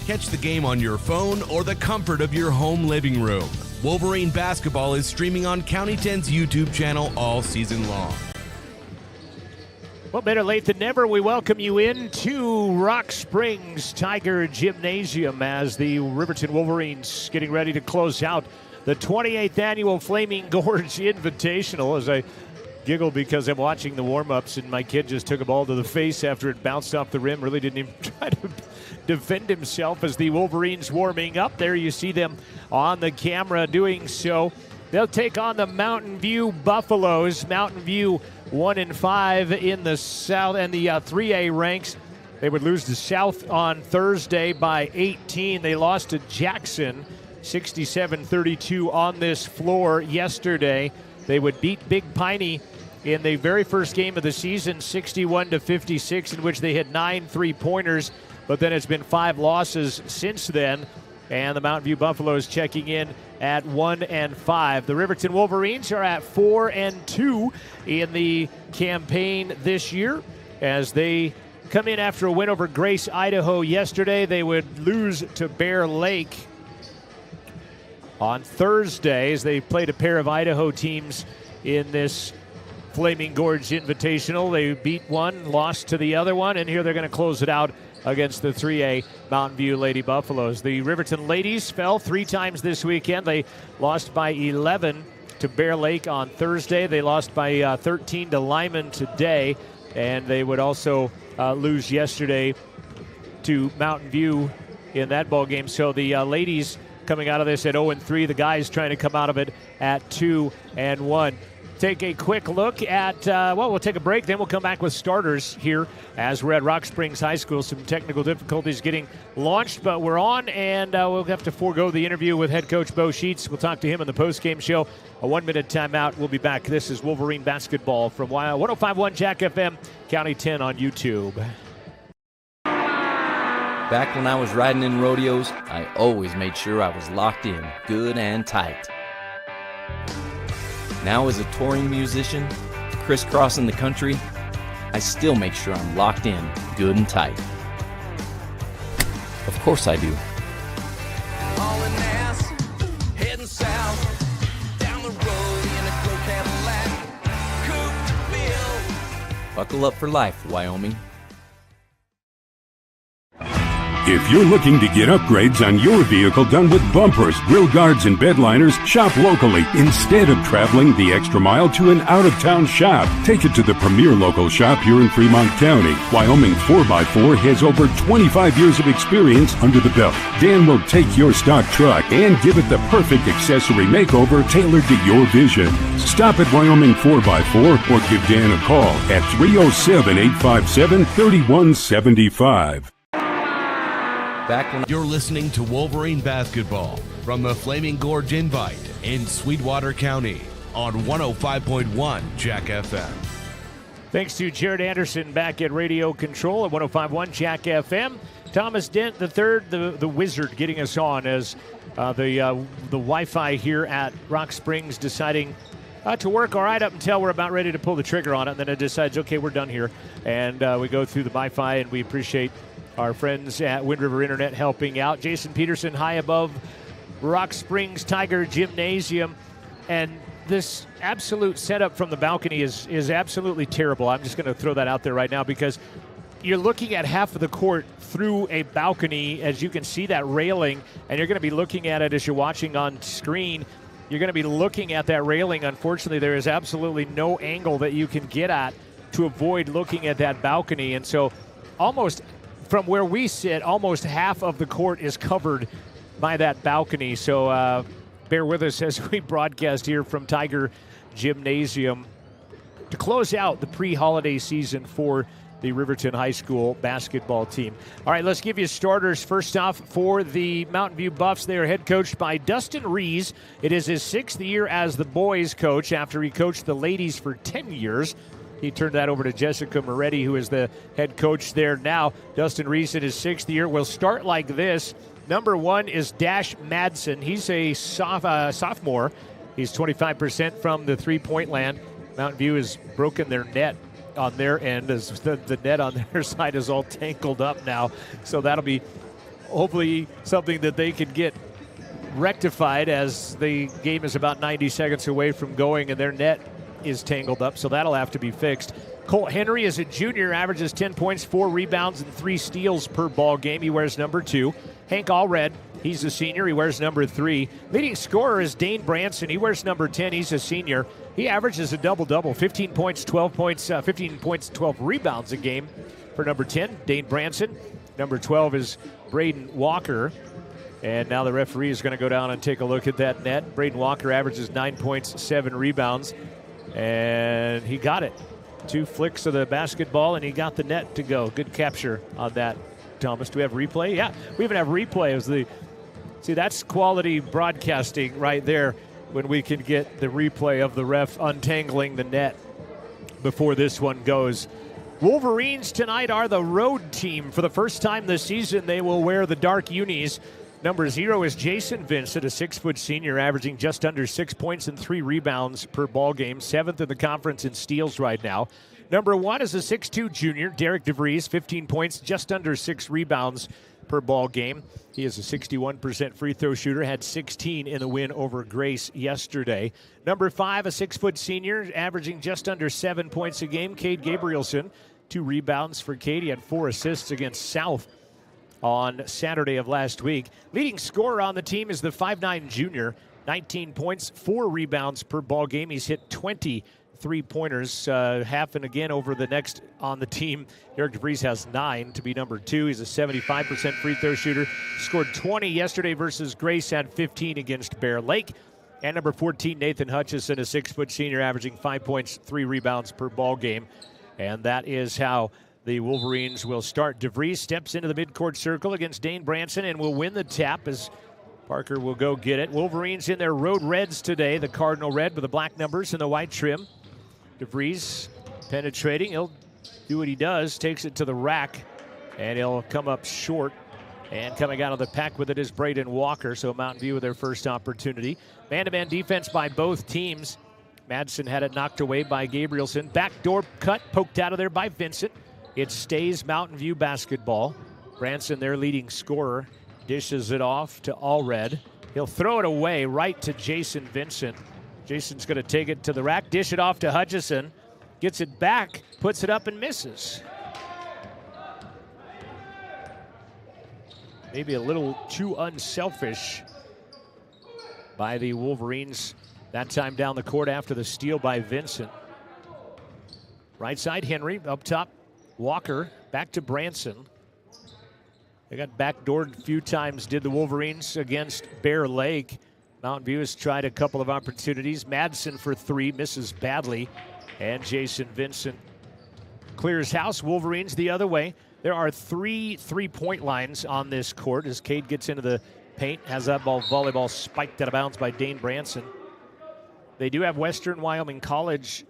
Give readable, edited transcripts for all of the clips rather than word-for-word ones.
Catch the game on your phone or the comfort of your home living room. Wolverine basketball is streaming on County 10's YouTube channel all season long. Well, better late than never. We welcome you into Rock Springs Tiger Gymnasium as the Riverton Wolverines getting ready to close out the 28th annual Flaming Gorge Invitational. As I giggle because I'm watching the warm-ups and my kid just took a ball to the face after it bounced off the rim. Really didn't even try to defend himself as the Wolverines warming up. There you see them on the camera doing so. They'll take on the Mountain View Buffaloes. Mountain View 1-5 in the South and the 3A ranks. They would lose to South on Thursday by 18. They lost to Jackson 67-32 on this floor yesterday. They would beat Big Piney in the very first game of the season 61-56, in which they had 9 3-pointers, but then it's been 5 losses since then. And the Mountain View Buffaloes checking in at 1-5. The Riverton Wolverines are at 4-2 in the campaign this year as they come in after a win over Grace, Idaho yesterday. They would lose to Bear Lake on Thursday as they played a pair of Idaho teams in this Flaming Gorge Invitational. They beat one, lost to the other one, and here they're going to close it out against the 3A Mountain View Lady Buffaloes. The Riverton ladies fell 3 times this weekend. They lost by 11 to Bear Lake on Thursday. They lost by 13 to Lyman today, and they would also lose yesterday to Mountain View in that ball game. So the ladies coming out of this at 0-3. The guys trying to come out of it at 2-1. Take a quick look at, we'll take a break, then we'll come back with starters here as we're at Rock Springs High School. Some technical difficulties getting launched, but we're on, and we'll have to forego the interview with head coach Bo Sheets. We'll talk to him in the post-game show. A 1-minute timeout. We'll be back. This is Wolverine basketball from 105.1 Jack FM, County 10 on YouTube. Back when I was riding in rodeos, I always made sure I was locked in, good and tight. Now as a touring musician, crisscrossing the country, I still make sure I'm locked in, good and tight. Of course I do. Hauling ass, heading south, down the road in a gray Cadillac, coupe bill. Buckle up for life, Wyoming. If you're looking to get upgrades on your vehicle done with bumpers, grill guards, and bed liners, shop locally. Instead of traveling the extra mile to an out-of-town shop, take it to the premier local shop here in Fremont County. Wyoming 4x4 has over 25 years of experience under the belt. Dan will take your stock truck and give it the perfect accessory makeover tailored to your vision. Stop at Wyoming 4x4 or give Dan a call at 307-857-3175. Back when you're listening to Wolverine basketball from the Flaming Gorge Invite in Sweetwater County on 105.1 Jack FM. Thanks to Jared Anderson back at radio control at 105.1 Jack FM. Thomas Dent III, the wizard, getting us on as the Wi-Fi here at Rock Springs deciding to work all right up until we're about ready to pull the trigger on it, and then it decides, okay, we're done here. And we go through the Wi-Fi, and we appreciate our friends at Wind River Internet helping out. Jason Peterson high above Rock Springs Tiger Gymnasium. And this absolute setup from the balcony is absolutely terrible. I'm just going to throw that out there right now because you're looking at half of the court through a balcony, as you can see that railing, and you're going to be looking at it as you're watching on screen. You're going to be looking at that railing. Unfortunately, there is absolutely no angle that you can get at to avoid looking at that balcony. And so almost from where we sit, almost half of the court is covered by that balcony. So bear with us as we broadcast here from Tiger Gymnasium to close out the pre-holiday season for the Riverton High School basketball team. All right, let's give you starters. First off, for the Mountain View Buffs, they are head coached by Dustin Rees. It is his 6th year as the boys coach after he coached the ladies for 10 years. He turned that over to Jessica Moretti, who is the head coach there now. Dustin Rees in his 6th year will start like this. Number 1 is Dash Madsen. He's a sophomore. He's 25% from the three-point land. Mountain View has broken their net on their end as the net on their side is all tangled up now. So that'll be hopefully something that they can get rectified, as the game is about 90 seconds away from going and their net is tangled up, so that'll have to be fixed. Colt Henry is a junior, averages 10 points, 4 rebounds, and 3 steals per ball game. He wears number 2. Hank Allred, he's a senior. He wears number 3. Leading scorer is Dane Branson. He wears number 10. He's a senior. He averages a double-double, 15 points, 12 rebounds a game for number 10, Dane Branson. Number 12 is Braden Walker. And now the referee is going to go down and take a look at that net. Braden Walker averages 9 points, 7 rebounds, and he got it. 2 flicks of the basketball, and he got the net to go. Good capture on that, Thomas. Do we have replay? Yeah, we even have replay. See, that's quality broadcasting right there, when we can get the replay of the ref untangling the net before this one goes. Wolverines tonight are the road team. For the first time this season, they will wear the dark unis. Number 0 is Jason Vincent, a 6-foot senior, averaging just under 6 points and 3 rebounds per ball game, 7th in the conference in steals right now. Number 1 is a 6'2 junior, Derek DeVries, 15 points, just under 6 rebounds per ball game. He is a 61% free throw shooter, had 16 in the win over Grace yesterday. Number 5, a 6-foot senior, averaging just under 7 points a game, Cade Gabrielson, 2 rebounds for Cade. He had 4 assists against South on Saturday of last week. Leading scorer on the team is the 5'9 junior, 19 points, 4 rebounds per ball game. He's hit 20 3-pointers, half and again over the next on the team. Derek DeVries has 9 to be number 2. He's a 75% free throw shooter. Scored 20 yesterday versus Grace, had 15 against Bear Lake. And number 14, Nathan Hutchison, a 6-foot senior, averaging 5 points, 3 rebounds per ball game. And that is how the Wolverines will start. DeVries steps into the midcourt circle against Dane Branson and will win the tap as Parker will go get it. Wolverines in their road reds today, the cardinal red with the black numbers and the white trim. DeVries penetrating. He'll do what he does, takes it to the rack, and he'll come up short. And coming out of the pack with it is Braden Walker, so Mountain View with their first opportunity. Man-to-man defense by both teams. Madsen had it knocked away by Gabrielson. Backdoor cut, poked out of there by Vincent. It stays Mountain View basketball. Branson, their leading scorer, dishes it off to Allred. He'll throw it away right to Jason Vincent. Jason's going to take it to the rack, dish it off to Hutchison. Gets it back, puts it up and misses. Maybe a little too unselfish by the Wolverines. That time down the court after the steal by Vincent. Right side, Henry. Up top, Walker. Back to Branson. They got backdoored a few times, did the Wolverines, against Bear Lake. Mountain View has tried a couple of opportunities. Madsen for 3, misses badly. And Jason Vincent clears house. Wolverines the other way. There are 3 3-point lines on this court as Cade gets into the paint. Has that volleyball spiked out of bounds by Dane Branson. They do have Western Wyoming College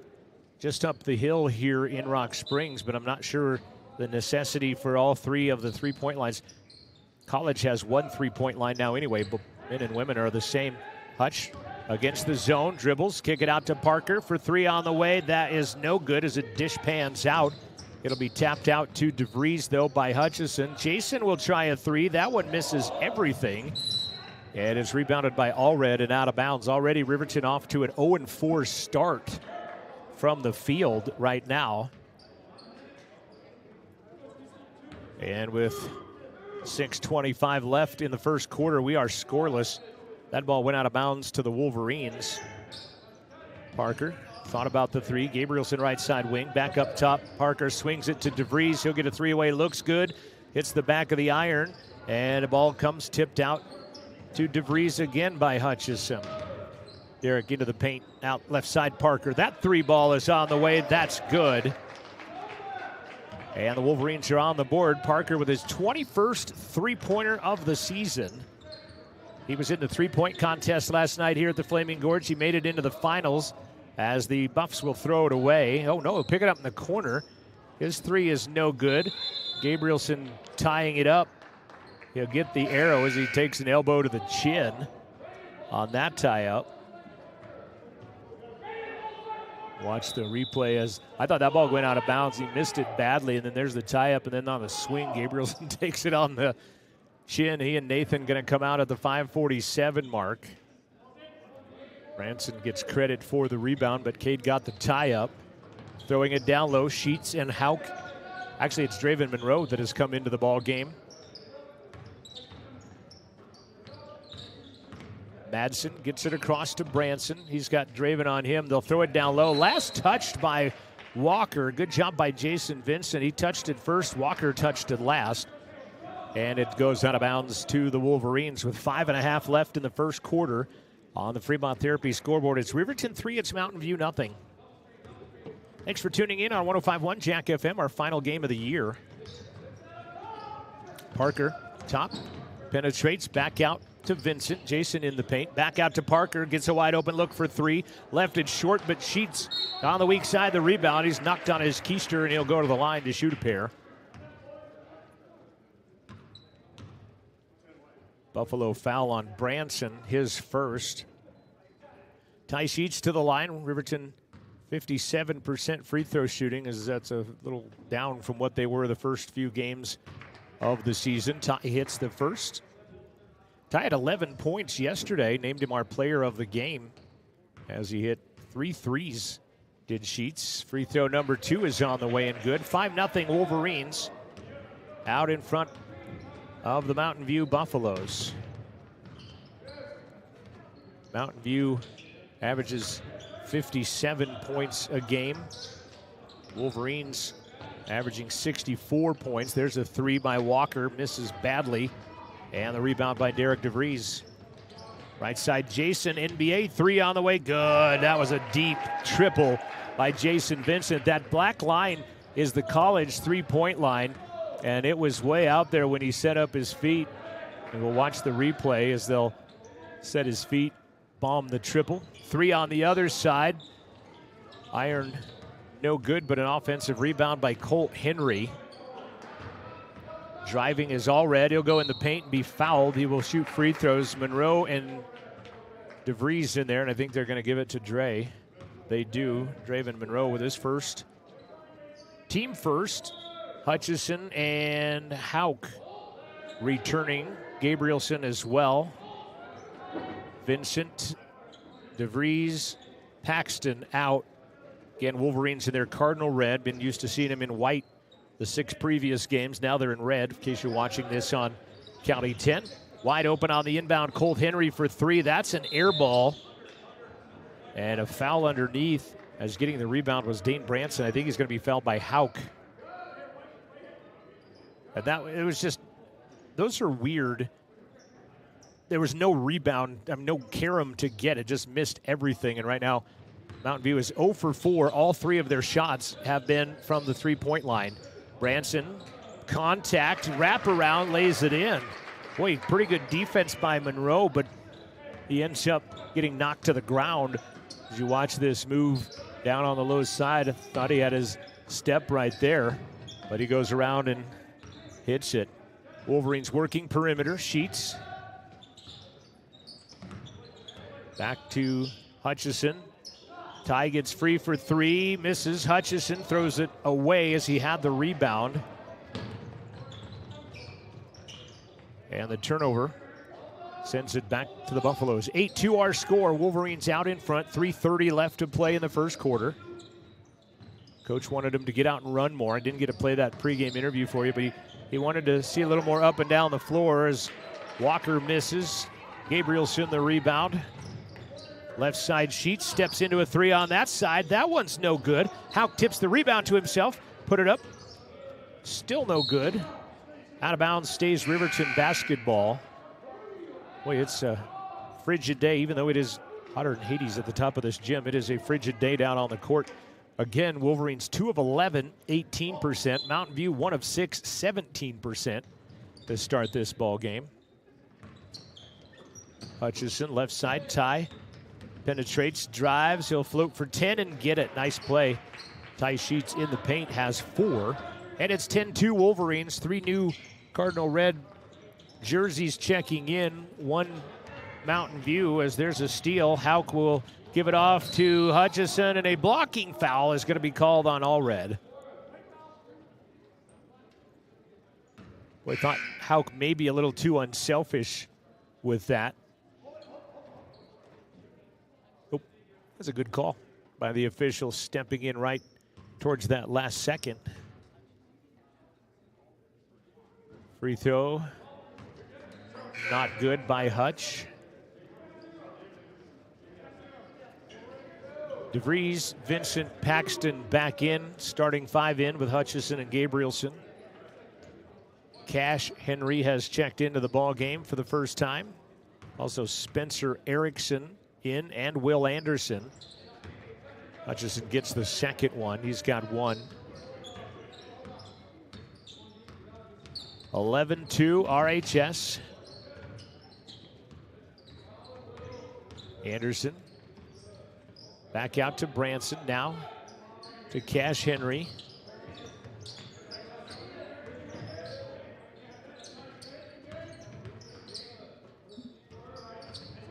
just up the hill here in Rock Springs, but I'm not sure the necessity for all 3 of the 3-point lines. College has 1 3-point line now anyway, but men and women are the same. Hutch against the zone, dribbles, kick it out to Parker for 3 on the way. That is no good as a dish pans out. It'll be tapped out to DeVries, though, by Hutchison. Jason will try a 3. That one misses everything. And it's rebounded by Allred and out of bounds. Already Riverton off to an 0-4 start from the field right now. And with 6:25 left in the first quarter, we are scoreless. That ball went out of bounds to the Wolverines. Parker thought about the 3. Gabrielson right side wing. Back up top. Parker swings it to DeVries. He'll get a 3-away. Looks good. Hits the back of the iron. And the ball comes tipped out to DeVries again by Hutchison. Derek into the paint. Out left side, Parker. That 3 ball is on the way. That's good. And the Wolverines are on the board. Parker with his 21st 3-pointer of the season. He was in the 3-point contest last night here at the Flaming Gorge. He made it into the finals as the Buffs will throw it away. Oh, no, he'll pick it up in the corner. His 3 is no good. Gabrielson tying it up. He'll get the arrow as he takes an elbow to the chin on that tie-up. Watch the replay as I thought that ball went out of bounds. He missed it badly, and then there's the tie-up, and then on the swing, Gabrielson takes it on the Chin. He and Nathan going to come out at the 5:47 mark. Branson gets credit for the rebound, but Cade got the tie up. Throwing it down low, Sheets and Hauk. Actually, it's Draven Monroe that has come into the ball game. Madsen gets it across to Branson. He's got Draven on him. They'll throw it down low. Last touched by Walker. Good job by Jason Vincent. He touched it first. Walker touched it last. And it goes out of bounds to the Wolverines with 5.5 left in the first quarter. On the Fremont Therapy scoreboard, it's Riverton 3, it's Mountain View nothing. Thanks for tuning in on 105.1 Jack FM, our final game of the year. Parker, top, penetrates, back out to Vincent. Jason in the paint, back out to Parker, gets a wide open look for three. Left it short, but Sheets on the weak side, the rebound. He's knocked on his keister, and he'll go to the line to shoot a pair. Buffalo foul on Branson, his first. Ty Sheets to the line. Riverton 57% free throw shooting, as that's a little down from what they were the first few games of the season. Ty hits the first. Ty had 11 points yesterday, named him our player of the game as he hit 3 threes, did Sheets. Free throw number 2 is on the way and good. 5-0 Wolverines out in front of the Mountain View Buffaloes. Mountain View averages 57 points a game. Wolverines averaging 64 points. There's a three by Walker, misses badly. And the rebound by Derek DeVries. Right side, Jason, NBA three on the way, good. That was a deep triple by Jason Vincent. That black line is the college three-point line, and it was way out there when he set up his feet. And we'll watch the replay as they'll set his feet, bomb the triple. Three on the other side. Iron no good, but an offensive rebound by Colt Henry. Driving is all red. He'll go in the paint and be fouled. He will shoot free throws. Monroe and DeVries in there, and I think they're going to give it to Dre. They do. Draven Monroe with his first. Team first. Hutchison and Hauk returning. Gabrielson as well. Vincent, DeVries, Paxton out. Again, Wolverines in their cardinal red. Been used to seeing them in white the 6 previous games. Now they're in red, in case you're watching this on County 10. Wide open on the inbound, Colt Henry for three. That's an air ball. And a foul underneath, as getting the rebound was Dane Branson. I think he's going to be fouled by Hauk. And that, it was just, those are weird. There was no rebound, no carom to get. It just missed everything. And right now, Mountain View is 0 for 4. All 3 of their shots have been from the three-point line. Branson, contact, wraparound, lays it in. Boy, pretty good defense by Monroe, but he ends up getting knocked to the ground. As you watch this move down on the low side, I thought he had his step right there, but he goes around and hits it. Wolverines working perimeter, Sheets. Back to Hutchison. Ty gets free for three, misses. Hutchison throws it away as he had the rebound. And the turnover sends it back to the Buffaloes. 8-2 our score. Wolverines out in front. 3:30 left to play in the first quarter. Coach wanted him to get out and run more. I didn't get to play that pregame interview for you, but he wanted to see a little more up and down the floor as Walker misses. Gabrielson the rebound. Left side, Sheets steps into a three on that side. That one's no good. Hauk tips the rebound to himself. Put it up. Still no good. Out of bounds stays Riverton basketball. Boy, it's a frigid day, even though it is hotter than Hades at the top of this gym. It is a frigid day down on the court. Again, Wolverines 2 of 11, 18%. Mountain View 1 of 6, 17% to start this ball game. Hutchison, left side, Ty. Penetrates, drives, he'll float for 10 and get it. Nice play. Ty Sheets in the paint has 4. And it's 10-2 Wolverines. 3 new Cardinal Red jerseys checking in. 1 Mountain View as there's a steal. Hauk will give it off to Hutchison, and a blocking foul is going to be called on All Red. I thought Hauk maybe a little too unselfish with that. Oh, that's a good call by the official, stepping in right towards that last second. Free throw, not good by Hutch. DeVries, Vincent, Paxton back in, starting 5 in with Hutchison and Gabrielson. Cash Henry has checked into the ball game for the first time. Also Spencer Erickson in and Will Anderson. Hutchison gets the second one. He's got 1. 11-2 RHS. Anderson back out to Branson, now to Cash Henry.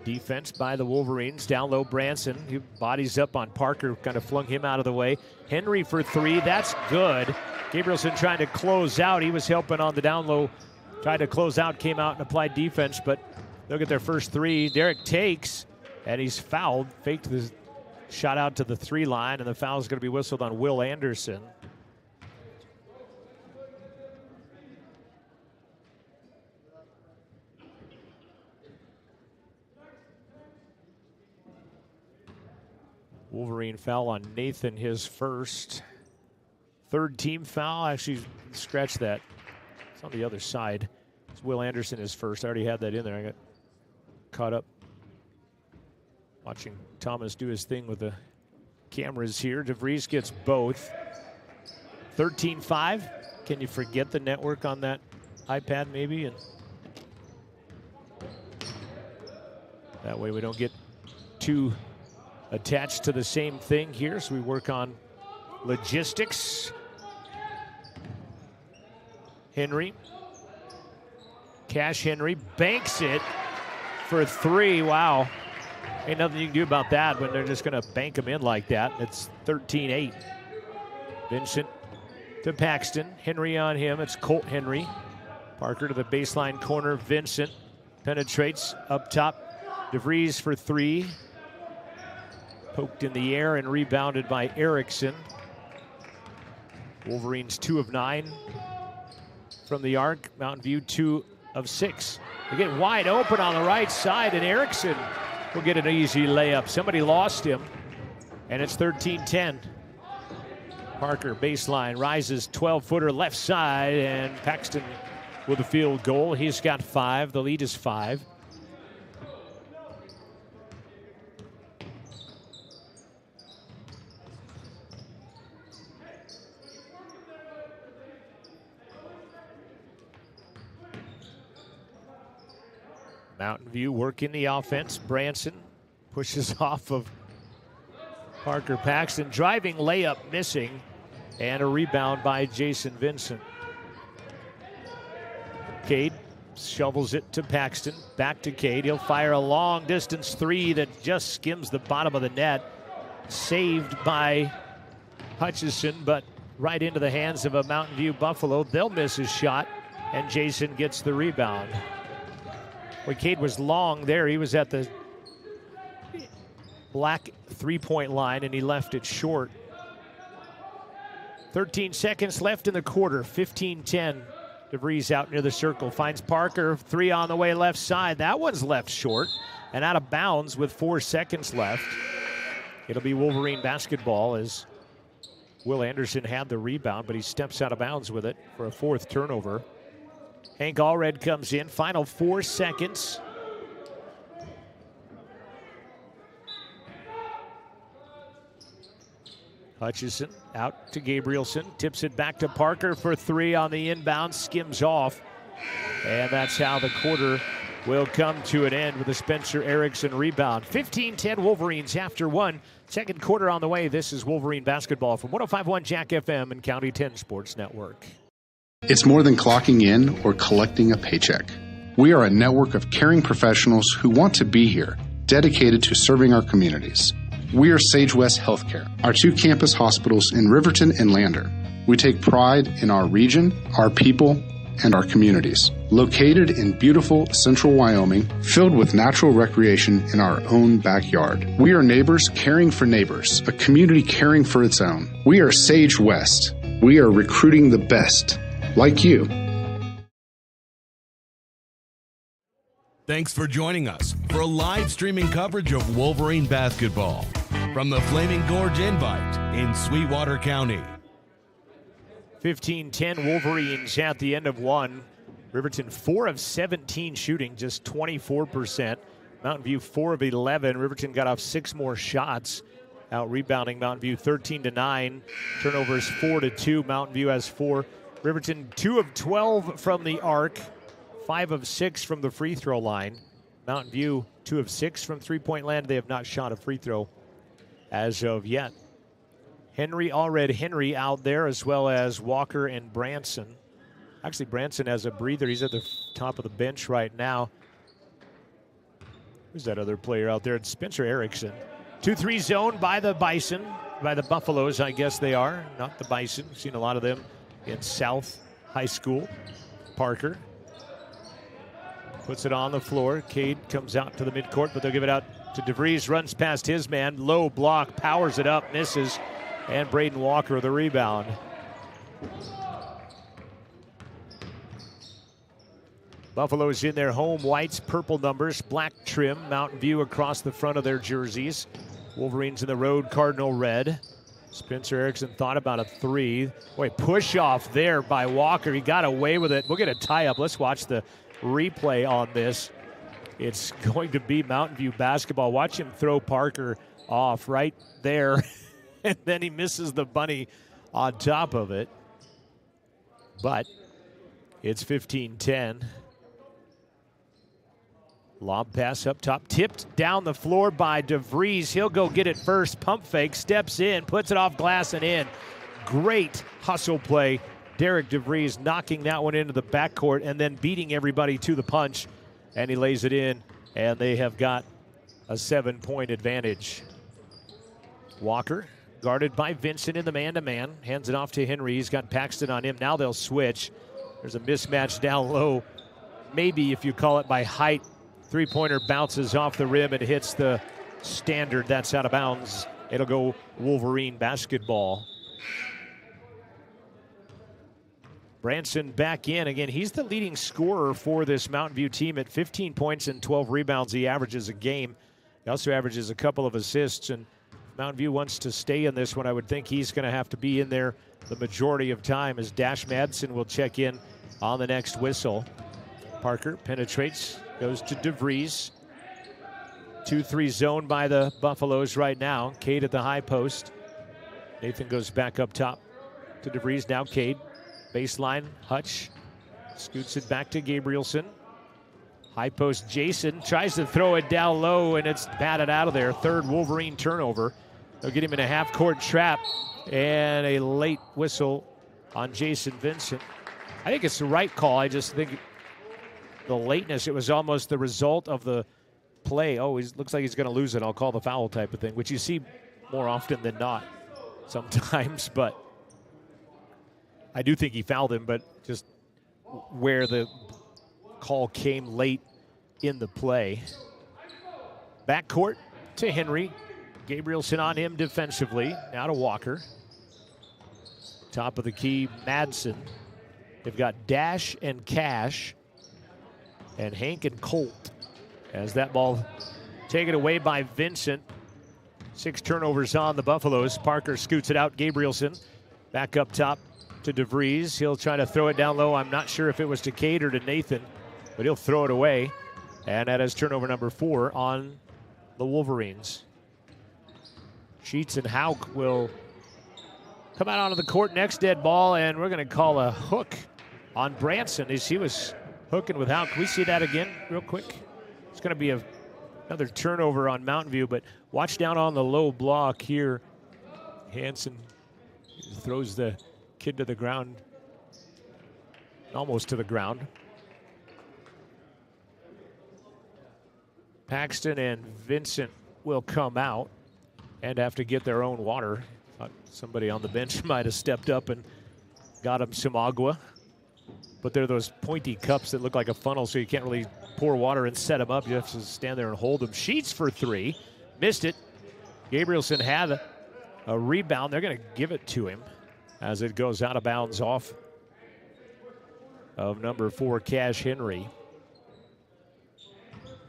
Defense by the Wolverines. Down low, Branson. He bodies up on Parker, kind of flung him out of the way. Henry for 3, that's good. Gabrielson trying to close out. He was helping on the down low. Tried to close out, came out and applied defense, but they'll get their first 3. Derek takes, and he's fouled. Faked the shot out to the 3 line, and the foul is going to be whistled on Will Anderson. Wolverine foul on Nathan, his first. 3rd team foul. Actually, scratch that. It's on the other side. It's Will Anderson, his first. I already had that in there. I got caught up watching Thomas do his thing with the cameras here. DeVries gets both. 13-5. Can you forget the network on that iPad maybe? And that way we don't get too attached to the same thing here, so we work on logistics. Henry. Cash Henry banks it for 3. Wow. Ain't nothing you can do about that when they're just going to bank them in like that. It's 13-8. Vincent to Paxton. Henry on him. It's Colt Henry. Parker to the baseline corner. Vincent penetrates up top. DeVries for 3. Poked in the air and rebounded by Erickson. Wolverines 2 of 9 from the arc. Mountain View 2 of 6. They get wide open on the right side, and Erickson will get an easy layup. Somebody lost him, and it's 13-10. Parker baseline rises, 12-footer left side, and Paxton with a field goal. He's got 5. The lead is 5. Mountain View working the offense. Branson pushes off of Parker Paxton. Driving layup missing, and a rebound by Jason Vincent. Cade shovels it to Paxton. Back to Cade. He'll fire a long distance 3 that just skims the bottom of the net. Saved by Hutchison, but right into the hands of a Mountain View Buffalo. They'll miss his shot, and Jason gets the rebound. When Cade was long there, he was at the black 3-point line, and he left it short. 13 seconds left in the quarter. 15-10. DeVries out near the circle. Finds Parker. 3 on the way left side. That one's left short and out of bounds with 4 seconds left. It'll be Wolverine basketball as Will Anderson had the rebound, but he steps out of bounds with it for a 4th turnover. Hank Allred comes in. Final 4 seconds. Hutchison out to Gabrielson. Tips it back to Parker for 3 on the inbound. Skims off. And that's how the quarter will come to an end with a Spencer Erickson rebound. 15-10 Wolverines after 1. Second quarter on the way. This is Wolverine basketball from 105.1 Jack FM and County 10 Sports Network. It's more than clocking in or collecting a paycheck. We are a network of caring professionals who want to be here, dedicated to serving our communities. We are Sage West Healthcare, our 2 campus hospitals in Riverton and Lander. We take pride in our region, our people, and our communities. Located in beautiful central Wyoming, filled with natural recreation in our own backyard. We are neighbors caring for neighbors, a community caring for its own. We are Sage West. We are recruiting the best, like you. Thanks for joining us for a live streaming coverage of Wolverine basketball from the Flaming Gorge Invite in Sweetwater County. 15-10 Wolverines at the end of one. Riverton 4 of 17 shooting, just 24%. Mountain View 4 of 11. Riverton got off 6 more shots. Out rebounding Mountain View 13-9. Turnovers 4-2. Mountain View has 4. Riverton 2 of 12 from the arc. 5 of 6 from the free throw line. Mountain View 2 of 6 from three-point land. They have not shot a free throw as of yet. Henry out there, as well as Walker and Branson. Actually, Branson has a breather. He's at the top of the bench right now. Who's that other player out there? It's Spencer Erickson. 2-3 zone by the Bison, by the Buffaloes, I guess they are, not the Bison. We've seen a lot of them in South High School. Parker puts it on the floor. Cade comes out to the midcourt, but they'll give it out to DeVries. Runs past his man. Low block, powers it up, misses. And Braden Walker the rebound. Buffalo's in their home whites, purple numbers, black trim, Mountain View across the front of their jerseys. Wolverines in the road, Cardinal red. Spencer Erickson thought about a 3. Boy, push off there by Walker. He got away with it. We'll get a tie-up. Let's watch the replay on this. It's going to be Mountain View basketball. Watch him throw Parker off right there. And then he misses the bunny on top of it. But it's 15-10. Lob pass up top. Tipped down the floor by DeVries. He'll go get it first. Pump fake. Steps in. Puts it off glass and in. Great hustle play. Derek DeVries knocking that one into the backcourt and then beating everybody to the punch. And he lays it in. And they have got a 7-point advantage. Walker guarded by Vincent in the man-to-man. Hands it off to Henry. He's got Paxton on him. Now they'll switch. There's a mismatch down low. Maybe if you call it by height. Three-pointer bounces off the rim and hits the standard. That's out of bounds. It'll go Wolverine basketball. Branson back in. Again, he's the leading scorer for this Mountain View team at 15 points and 12 rebounds. He averages a game. He also averages a couple of assists. And Mountain View wants to stay in this one. I would think he's going to have to be in there the majority of time as Dash Madsen will check in on the next whistle. Parker penetrates, goes to DeVries. 2-3 zone by the Buffaloes right now. Cade at the high post. Nathan goes back up top to DeVries. Now Cade. Baseline, Hutch. Scoots it back to Gabrielson. High post, Jason tries to throw it down low, and it's batted out of there. Third Wolverine turnover. They'll get him in a half-court trap, and a late whistle on Jason Vincent. I think it's the right call. I just think the lateness, it was almost the result of the play. Oh, he looks like he's going to lose it. I'll call the foul type of thing, which you see more often than not sometimes. But I do think he fouled him, but just where the call came late in the play. Backcourt to Henry. Gabrielson on him defensively. Now to Walker. Top of the key, Madsen. They've got Dash and Cash and Hank and Colt as that ball taken away by Vincent. 6 turnovers on the Buffaloes. Parker scoots it out. Gabrielson back up top to DeVries. He'll try to throw it down low. I'm not sure if it was to Cade or to Nathan, but he'll throw it away. And that is turnover number 4 on the Wolverines. Sheets and Hauk will come out onto the court. Next dead ball, and we're going to call a hook on Branson as he was hooking with Hauk. Can we see that again real quick? It's going to be another turnover on Mountain View, but watch down on the low block here. Hanson throws the kid to the ground, almost to the ground. Paxton and Vincent will come out and have to get their own water. Thought somebody on the bench might have stepped up and got him some agua. but they're those pointy cups that look like a funnel, so you can't really pour water and set them up. You have to stand there and hold them. Sheets for three. Missed it. Gabrielson had a rebound. They're going to give it to him as it goes out of bounds off of number 4, Cash Henry.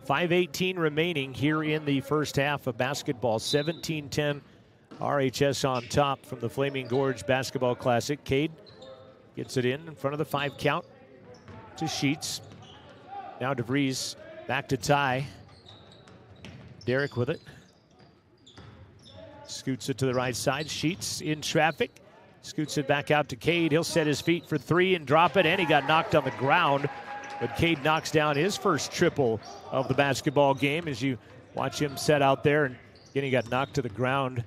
5:18 remaining here in the first half of basketball. 17-10 RHS on top from the Flaming Gorge Basketball Classic. Cade gets it in front of the 5 count to Sheets. Now DeVries back to Ty. Derek with it. Scoots it to the right side. Sheets in traffic. Scoots it back out to Cade. He'll set his feet for 3 and drop it, and he got knocked on the ground. But Cade knocks down his first triple of the basketball game as you watch him set out there. And again, he got knocked to the ground,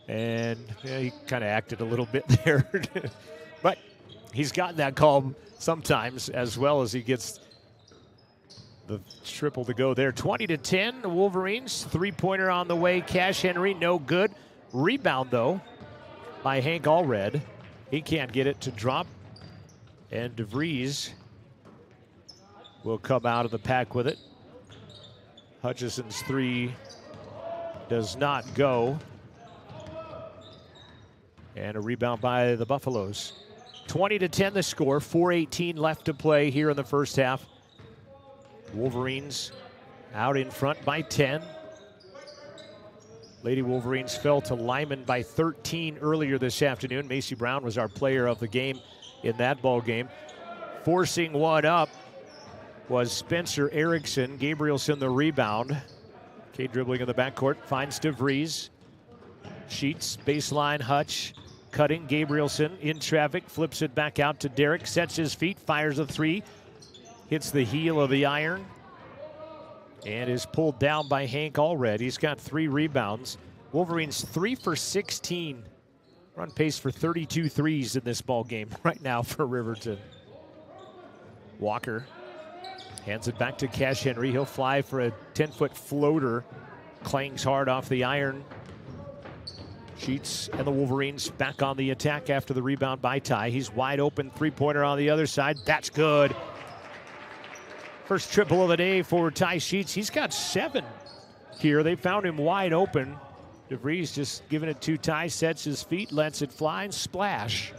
and he kind of acted a little bit there. But he's gotten that call sometimes, as well as he gets the triple to go there. 20-10, the Wolverines. 3-pointer on the way. Cash Henry, no good. Rebound, though, by Hank Allred. He can't get it to drop. And DeVries will come out of the pack with it. Hutchison's 3 does not go. And a rebound by the Buffaloes. 20-10 the score. 4:18 left to play here in the first half. Wolverines out in front by 10. Lady Wolverines fell to Lyman by 13 earlier this afternoon. Macy Brown was our player of the game in that ball game. Forcing one up was Spencer Erickson. Gabrielson the rebound. Cade dribbling in the backcourt, finds DeVries. Sheets, baseline, Hutch. Cutting, Gabrielson in traffic, flips it back out to Derek, sets his feet, fires a 3. Hits the heel of the iron. And is pulled down by Hank Allred. He's got 3 rebounds. Wolverines 3 for 16. We're on pace for 32 threes in this ball game right now for Riverton. Walker hands it back to Cash Henry. He'll fly for a 10-foot floater. Clangs hard off the iron. Sheets and the Wolverines back on the attack after the rebound by Ty. He's wide open, 3-pointer on the other side. That's good. First triple of the day for Ty Sheets. He's got 7 here. They found him wide open. DeVries just giving it to Ty, sets his feet, lets it fly, and splash.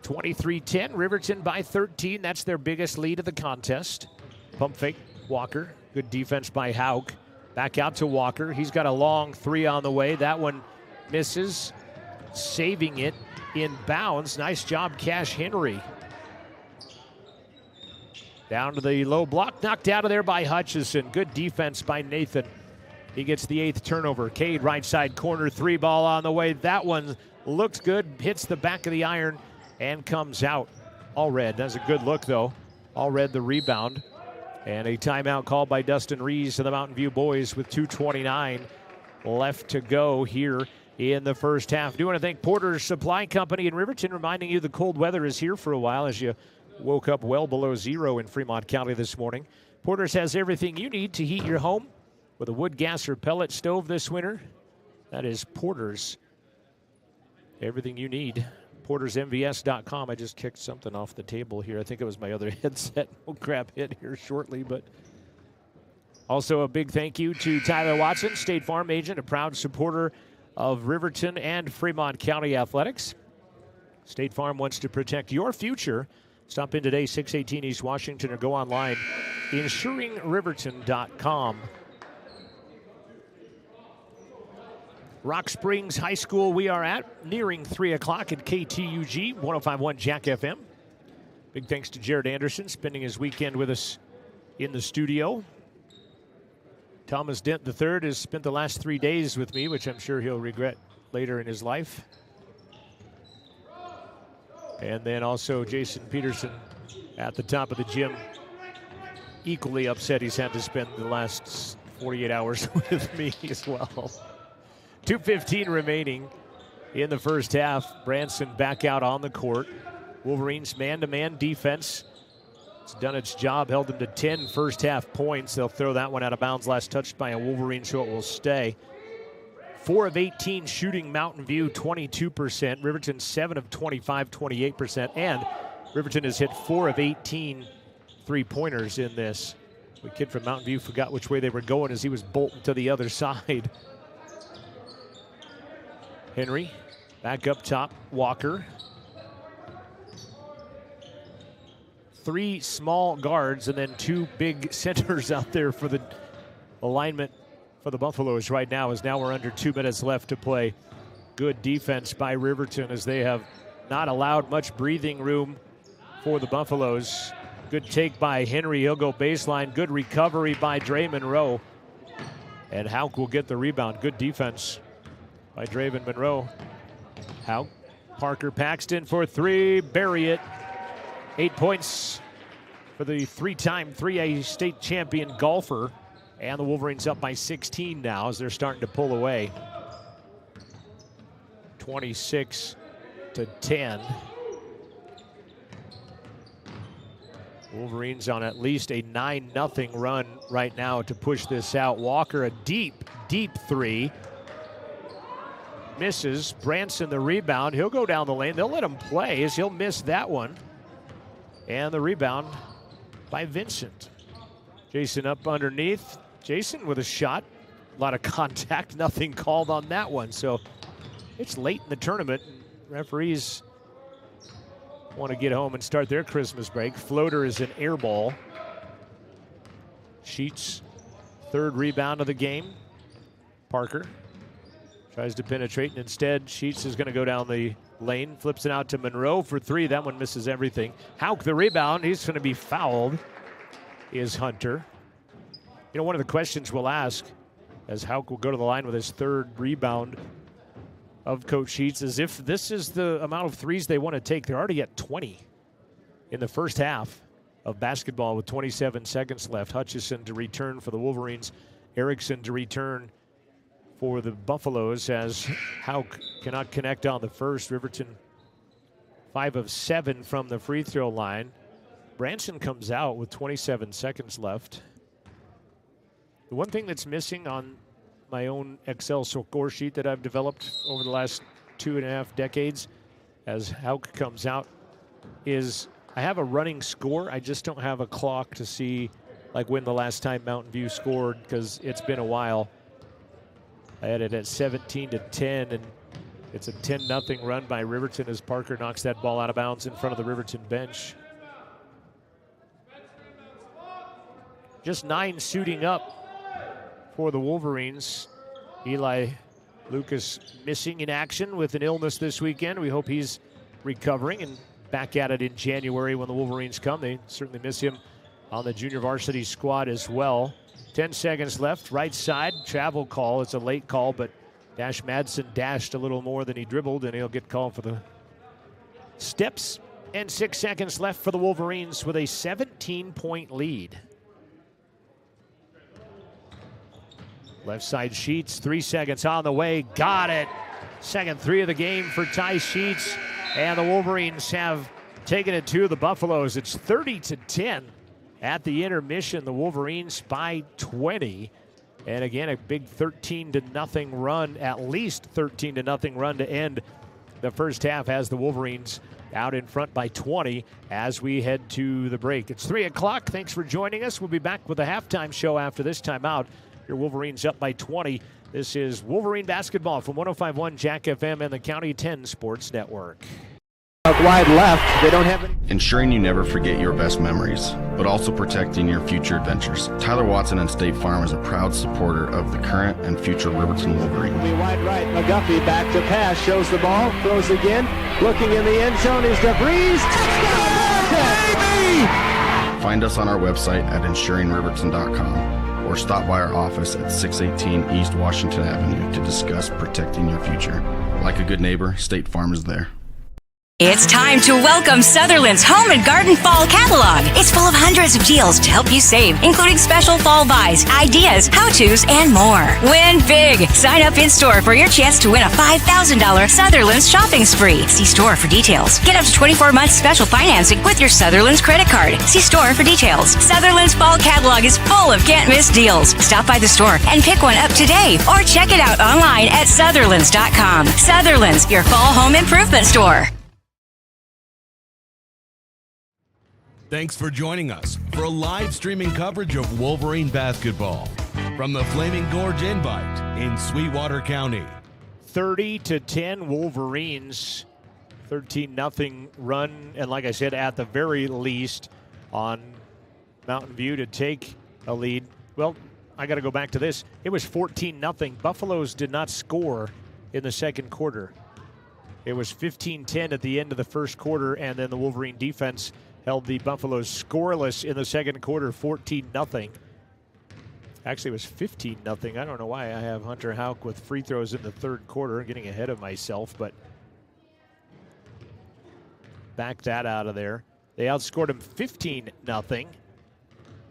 23-10, Riverton by 13. That's their biggest lead of the contest. Pump fake, Walker. Good defense by Hauk. Back out to Walker. He's got a long 3 on the way. That one misses. Saving it in bounds. Nice job, Cash Henry. Down to the low block. Knocked out of there by Hutchison. Good defense by Nathan. He gets the 8th turnover. Cade, right side corner, 3 ball on the way. That one looks good. Hits the back of the iron and comes out. Allred does a good look, though. Allred the rebound. And a timeout called by Dustin Rees to the Mountain View boys with 2:29 left to go here in the first half. Do want to thank Porter's Supply Company in Riverton, reminding you the cold weather is here for a while as you woke up well below 0 in Fremont County this morning. Porter's has everything you need to heat your home with a wood, gas, or pellet stove this winter. That is Porter's. Everything you need. PortersMVS.com. I just kicked something off the table here. I think it was my other headset. We'll grab it here shortly. But also a big thank you to Tyler Watson, State Farm agent, a proud supporter of Riverton and Fremont County athletics. State Farm wants to protect your future. Stop in today, 618 East Washington, or go online, insuringriverton.com. Rock Springs High School we are at, nearing 3 o'clock at KTUG, 105.1 Jack FM. Big thanks to Jared Anderson, spending his weekend with us in the studio. Thomas Dent III has spent the last 3 days with me, which I'm sure he'll regret later in his life. And then also Jason Peterson at the top of the gym. Equally upset he's had to spend the last 48 hours with me as well. 2:15 remaining in the first half. Branson back out on the court. Wolverines man-to-man defense. It's done its job, held them to 10 first half points. They'll throw that one out of bounds, last touched by a Wolverine, so it will stay. 4 of 18 shooting, Mountain View 22%. Riverton 7 of 25, 28%. And Riverton has hit 4 of 18 three-pointers in this. The kid from Mountain View forgot which way they were going as he was bolting to the other side. Henry back up top, Walker. 3 small guards and then 2 big centers out there for the alignment for the Buffaloes right now, as now we're under 2 minutes left to play. Good defense by Riverton as they have not allowed much breathing room for the Buffaloes. Good take by Henry. He'll go baseline. Good recovery by Dre Monroe. And Hauk will get the rebound. Good defense by Draven Monroe. Hauk. Parker Paxton for 3. Bury it. 8 points for the 3-time 3A state champion golfer. And the Wolverines up by 16 now as they're starting to pull away. 26-10. Wolverines on at least a 9-0 run right now to push this out. Walker, a deep, deep 3. Misses. Branson the rebound. He'll go down the lane. They'll let him play as he'll miss that one. And the rebound by Vincent. Jason up underneath. Jason with a shot. A lot of contact. Nothing called on that one. So it's late in the tournament. Referees want to get home and start their Christmas break. Floater is an air ball. Sheets, 3rd rebound of the game. Parker tries to penetrate, and instead Sheets is going to go down the lane, flips it out to Monroe for 3. That one misses everything. Hauk the rebound. He's going to be fouled, is Hunter. You know, one of the questions we'll ask as Hauk will go to the line with his 3rd rebound of Coach Sheets is if this is the amount of threes they want to take. They're already at 20 in the first half of basketball with 27 seconds left. Hutchison to return for the Wolverines. Erickson to return for the Buffaloes as Hauk cannot connect on the first. Riverton 5 of 7 from the free throw line. Branson comes out with 27 seconds left. The one thing that's missing on my own Excel score sheet that I've developed over the last 2.5 decades as Hauk comes out is I have a running score. I just don't have a clock to see like when the last time Mountain View scored because it's been a while. I had it at 17-10 and it's a 10-0 run by Riverton as Parker knocks that ball out of bounds in front of the Riverton bench. Just 9 suiting up for the Wolverines. Eli Lucas missing in action with an illness this weekend. We hope he's recovering and back at it in January when the Wolverines come. They certainly miss him on the junior varsity squad as well. 10 seconds left, right side, travel call. It's a late call, but Dash Madsen dashed a little more than he dribbled, and he'll get called for the steps. And 6 seconds left for the Wolverines with a 17-point lead. Left side Sheets, 3 seconds on the way, got it. Second 3 of the game for Ty Sheets, and the Wolverines have taken it to the Buffaloes. It's 30-10 at the intermission. The Wolverines by 20. And again, a big 13-0 run, at least 13-0 run to end the first half as the Wolverines out in front by 20 as we head to the break. It's 3 o'clock. Thanks for joining us. We'll be back with a halftime show after this timeout. Your Wolverines up by 20. This is Wolverine basketball from 105.1 Jack FM and the County 10 Sports Network. Wide left. They don't have any. Ensuring you never forget your best memories, but also protecting your future adventures. Tyler Watson and State Farm is a proud supporter of the current and future Riverton Wolverine. Wide right. McGuffey back to pass. Shows the ball. Throws again. Looking in the end zone is DeVries. Find us on our website at ensuringriverton.com. or stop by our office at 618 East Washington Avenue to discuss protecting your future. Like a good neighbor, State Farm is there. It's time to welcome Sutherland's Home and Garden Fall Catalog. It's full of hundreds of deals to help you save, including special fall buys, ideas, how-tos, and more. Win big. Sign up in-store for your chance to win a $5,000 Sutherland's shopping spree. See store for details. Get up to 24 months special financing with your Sutherland's credit card. See store for details. Sutherland's Fall Catalog is full of can't-miss deals. Stop by the store and pick one up today, or check it out online at Sutherlands.com. Sutherland's, your fall home improvement store. Thanks for joining us for live streaming coverage of Wolverine basketball from the Flaming Gorge Invite in Sweetwater County. 30-10 Wolverines, 13-0 run, and like I said, at the very least on Mountain View to take a lead. Well, I got to go back to this. It was 14-0. Buffaloes did not score in the second quarter. It was 15-10 at the end of the first quarter, and then the Wolverine defense held the Buffaloes scoreless in the second quarter, 14-0. Actually, it was 15-0. I don't know why I have Hunter Houck with free throws in the third quarter, getting ahead of myself, but back that out of there. They outscored him 15-0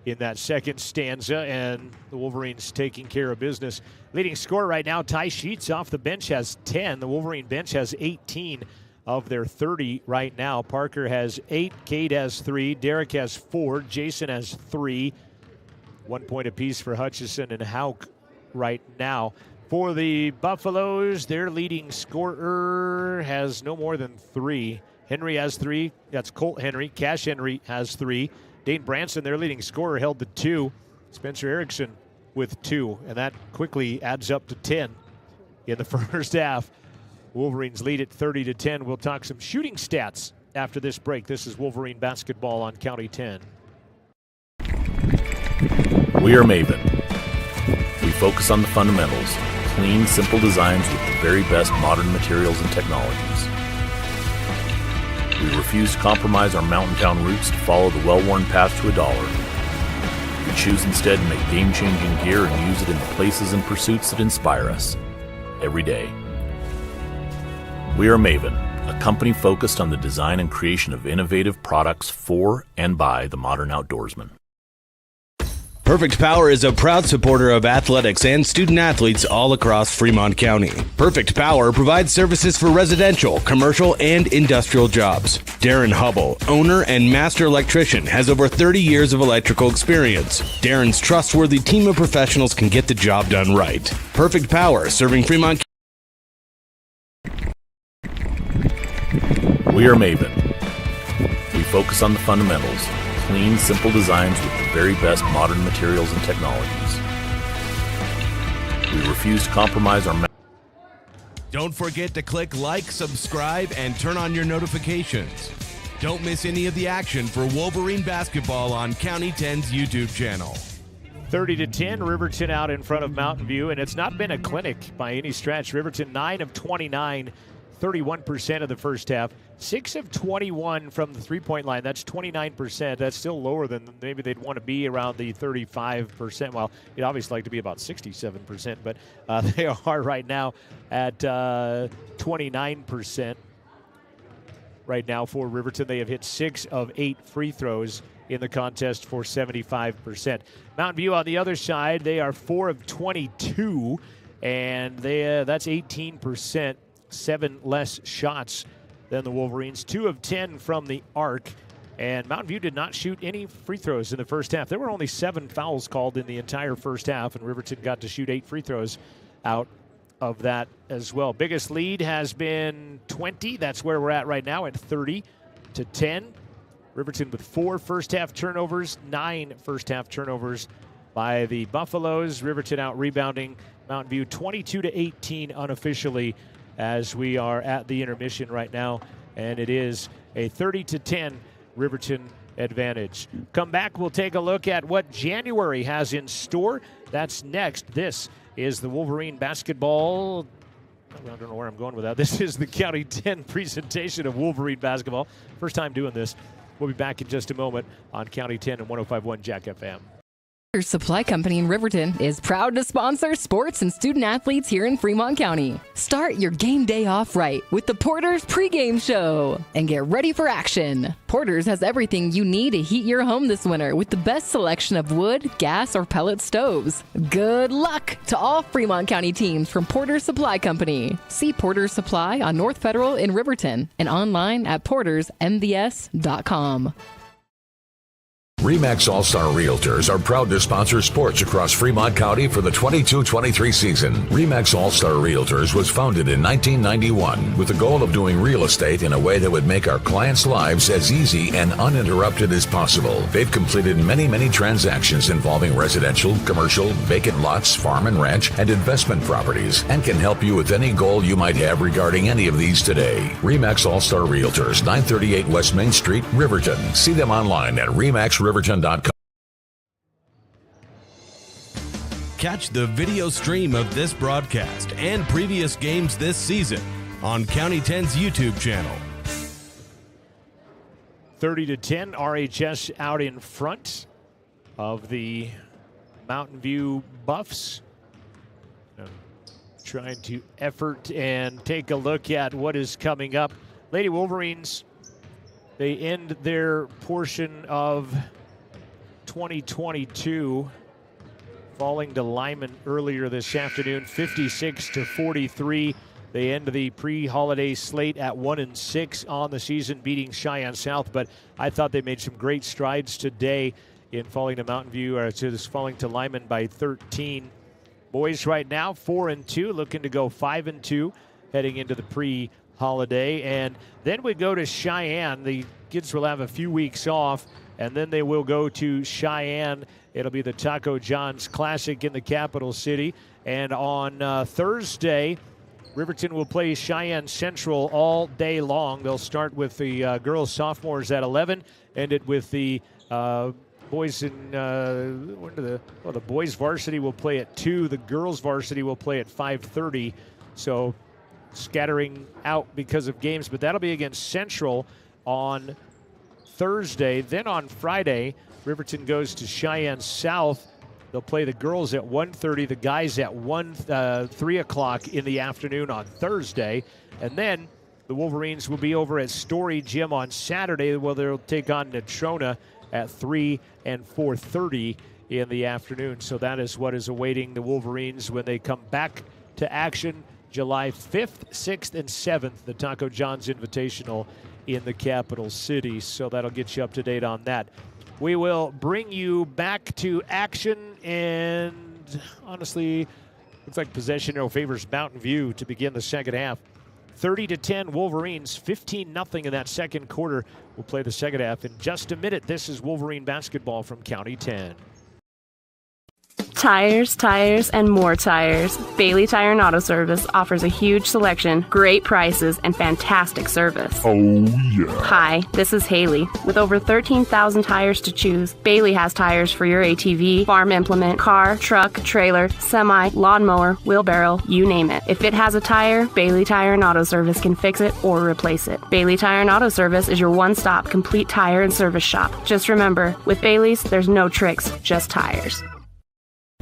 in that second stanza, and the Wolverines taking care of business. Leading scorer right now, Ty Sheets off the bench has 10. The Wolverine bench has 18 of their 30 right now. Parker has 8, Cade has 3, Derek has 4, Jason has 3. 1 point apiece for Hutchison and Houck right now. For the Buffaloes, their leading scorer has no more than 3. Henry has 3. That's Colt Henry. Cash Henry has 3. Dane Branson, their leading scorer, held to 2. Spencer Erickson with 2. And that quickly adds up to 10 in the first half. Wolverines lead at 30-10. We'll talk some shooting stats after this break. This is Wolverine basketball on County 10. We are Maven. We focus on the fundamentals, clean, simple designs with the very best modern materials and technologies. We refuse to compromise our mountain town roots to follow the well-worn path to $1. We choose instead to make game-changing gear and use it in the places and pursuits that inspire us every day. We are Maven, a company focused on the design and creation of innovative products for and by the modern outdoorsman. Perfect Power is a proud supporter of athletics and student athletes all across Fremont County. Perfect Power provides services for residential, commercial, and industrial jobs. Darren Hubble, owner and master electrician, has over 30 years of electrical experience. Darren's trustworthy team of professionals can get the job done right. Perfect Power, serving Fremont. We are Maven. We focus on the fundamentals, clean, simple designs with the very best modern materials and technologies. We refuse to compromise our... Don't forget to click like, subscribe, and turn on your notifications. Don't miss any of the action for Wolverine basketball on County 10's YouTube channel. 30-10, Riverton out in front of Mountain View, and it's not been a clinic by any stretch. Riverton 9 of 29, 31% of the first half. 6 of 21 from the three-point line. That's 29%. That's still lower than maybe they'd want to be, around the 35%. Well, you'd obviously like to be about 67%, but they are right now at 29%. Right now for Riverton, they have hit 6 of 8 free throws in the contest for 75%. Mountain View on the other side, they are 4 of 22, and that's 18%. 7 less shots than the Wolverines. 2 of 10 from the arc. And Mountain View did not shoot any free throws in the first half. There were only 7 fouls called in the entire first half, and Riverton got to shoot 8 free throws out of that as well. Biggest lead has been 20. That's where we're at right now at 30-10. Riverton with 4 first-half turnovers, 9 first-half turnovers by the Buffaloes. Riverton out rebounding Mountain View 22-18 unofficially, as we are at the intermission right now, and it is a 30-10 Riverton advantage. Come back, we'll take a look at what January has in store. That's next. This is the Wolverine basketball. I don't know where I'm going with that. This is the County 10 presentation of Wolverine basketball. First time doing this. We'll be back in just a moment on County 10 and 105.1 Jack FM. Porter's Supply Company in Riverton is proud to sponsor sports and student athletes here in Fremont County. Start your game day off right with the Porter's pregame show and get ready for action. Porter's has everything you need to heat your home this winter with the best selection of wood, gas, or pellet stoves. Good luck to all Fremont County teams from Porter's Supply Company. See Porter's Supply on North Federal in Riverton and online at portersmvs.com. RE/MAX All-Star Realtors are proud to sponsor sports across Fremont County for the 22-23 season. RE/MAX All-Star Realtors was founded in 1991 with the goal of doing real estate in a way that would make our clients' lives as easy and uninterrupted as possible. They've completed many transactions involving residential, commercial, vacant lots, farm and ranch, and investment properties, and can help you with any goal you might have regarding any of these today. RE/MAX All-Star Realtors, 938 West Main Street, Riverton. See them online at remaxriverton.com. Catch the video stream of this broadcast and previous games this season on County 10's YouTube channel. 30-10, RHS out in front of the Mountain View Buffs. Trying to effort and take a look at what is coming up. Lady Wolverines, they end their portion of 2022 falling to Lyman earlier this afternoon, 56-43. They end the pre-holiday slate at 1-6 on the season, beating Cheyenne South. But I thought they made some great strides today in falling to Mountain View, or falling to Lyman by 13. Boys right now 4-2, looking to go 5-2 heading into the pre-holiday. And then we go to Cheyenne. The kids will have a few weeks off, and then they will go to Cheyenne. It'll be the Taco John's Classic in the capital city. And on Thursday, Riverton will play Cheyenne Central all day long. They'll start with the girls sophomores at 11, end it with the boys in the boys varsity will play at 2. The girls varsity will play at 5:30. So scattering out because of games, but that'll be against Central on Thursday. Then on Friday, Riverton goes to Cheyenne South. They'll play the girls at 1:30, the guys at 3 o'clock in the afternoon on Thursday. And then the Wolverines will be over at Story Gym on Saturday, where they'll take on Natrona at 3 and 4:30 in the afternoon. So that is what is awaiting the Wolverines when they come back to action July 5th, 6th, and 7th, the Taco John's Invitational in the capital city. So that'll get you up to date on that. We will bring you back to action, and honestly, looks like possession favors Mountain View to begin the second half. 30-10 Wolverines, 15-0 in that second quarter. We'll play the second half in just a minute. This is Wolverine basketball from County 10. Tires, and more tires. Bailey Tire and Auto Service offers a huge selection, great prices, and fantastic service. Oh, yeah. Hi, this is Haley. With over 13,000 tires to choose, Bailey has tires for your ATV, farm implement, car, truck, trailer, semi, lawnmower, wheelbarrow, you name it. If it has a tire, Bailey Tire and Auto Service can fix it or replace it. Bailey Tire and Auto Service is your one-stop complete tire and service shop. Just remember, with Bailey's, there's no tricks, just tires.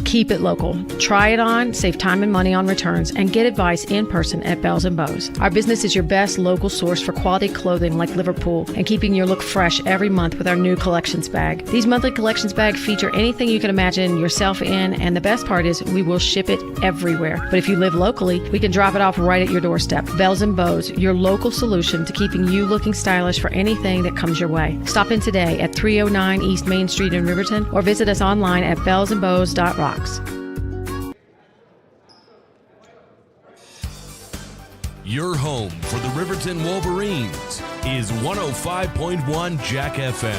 Keep it local. Try it on, save time and money on returns, and get advice in person at Bells & Bows. Our business is your best local source for quality clothing like Liverpool and keeping your look fresh every month with our new collections bag. These monthly collections bags feature anything you can imagine yourself in, and the best part is we will ship it everywhere. But if you live locally, we can drop it off right at your doorstep. Bells & Bows, your local solution to keeping you looking stylish for anything that comes your way. Stop in today at 309 East Main Street in Riverton or visit us online at bellsandbows.rocks. Your home for the Riverton Wolverines is 105.1 Jack FM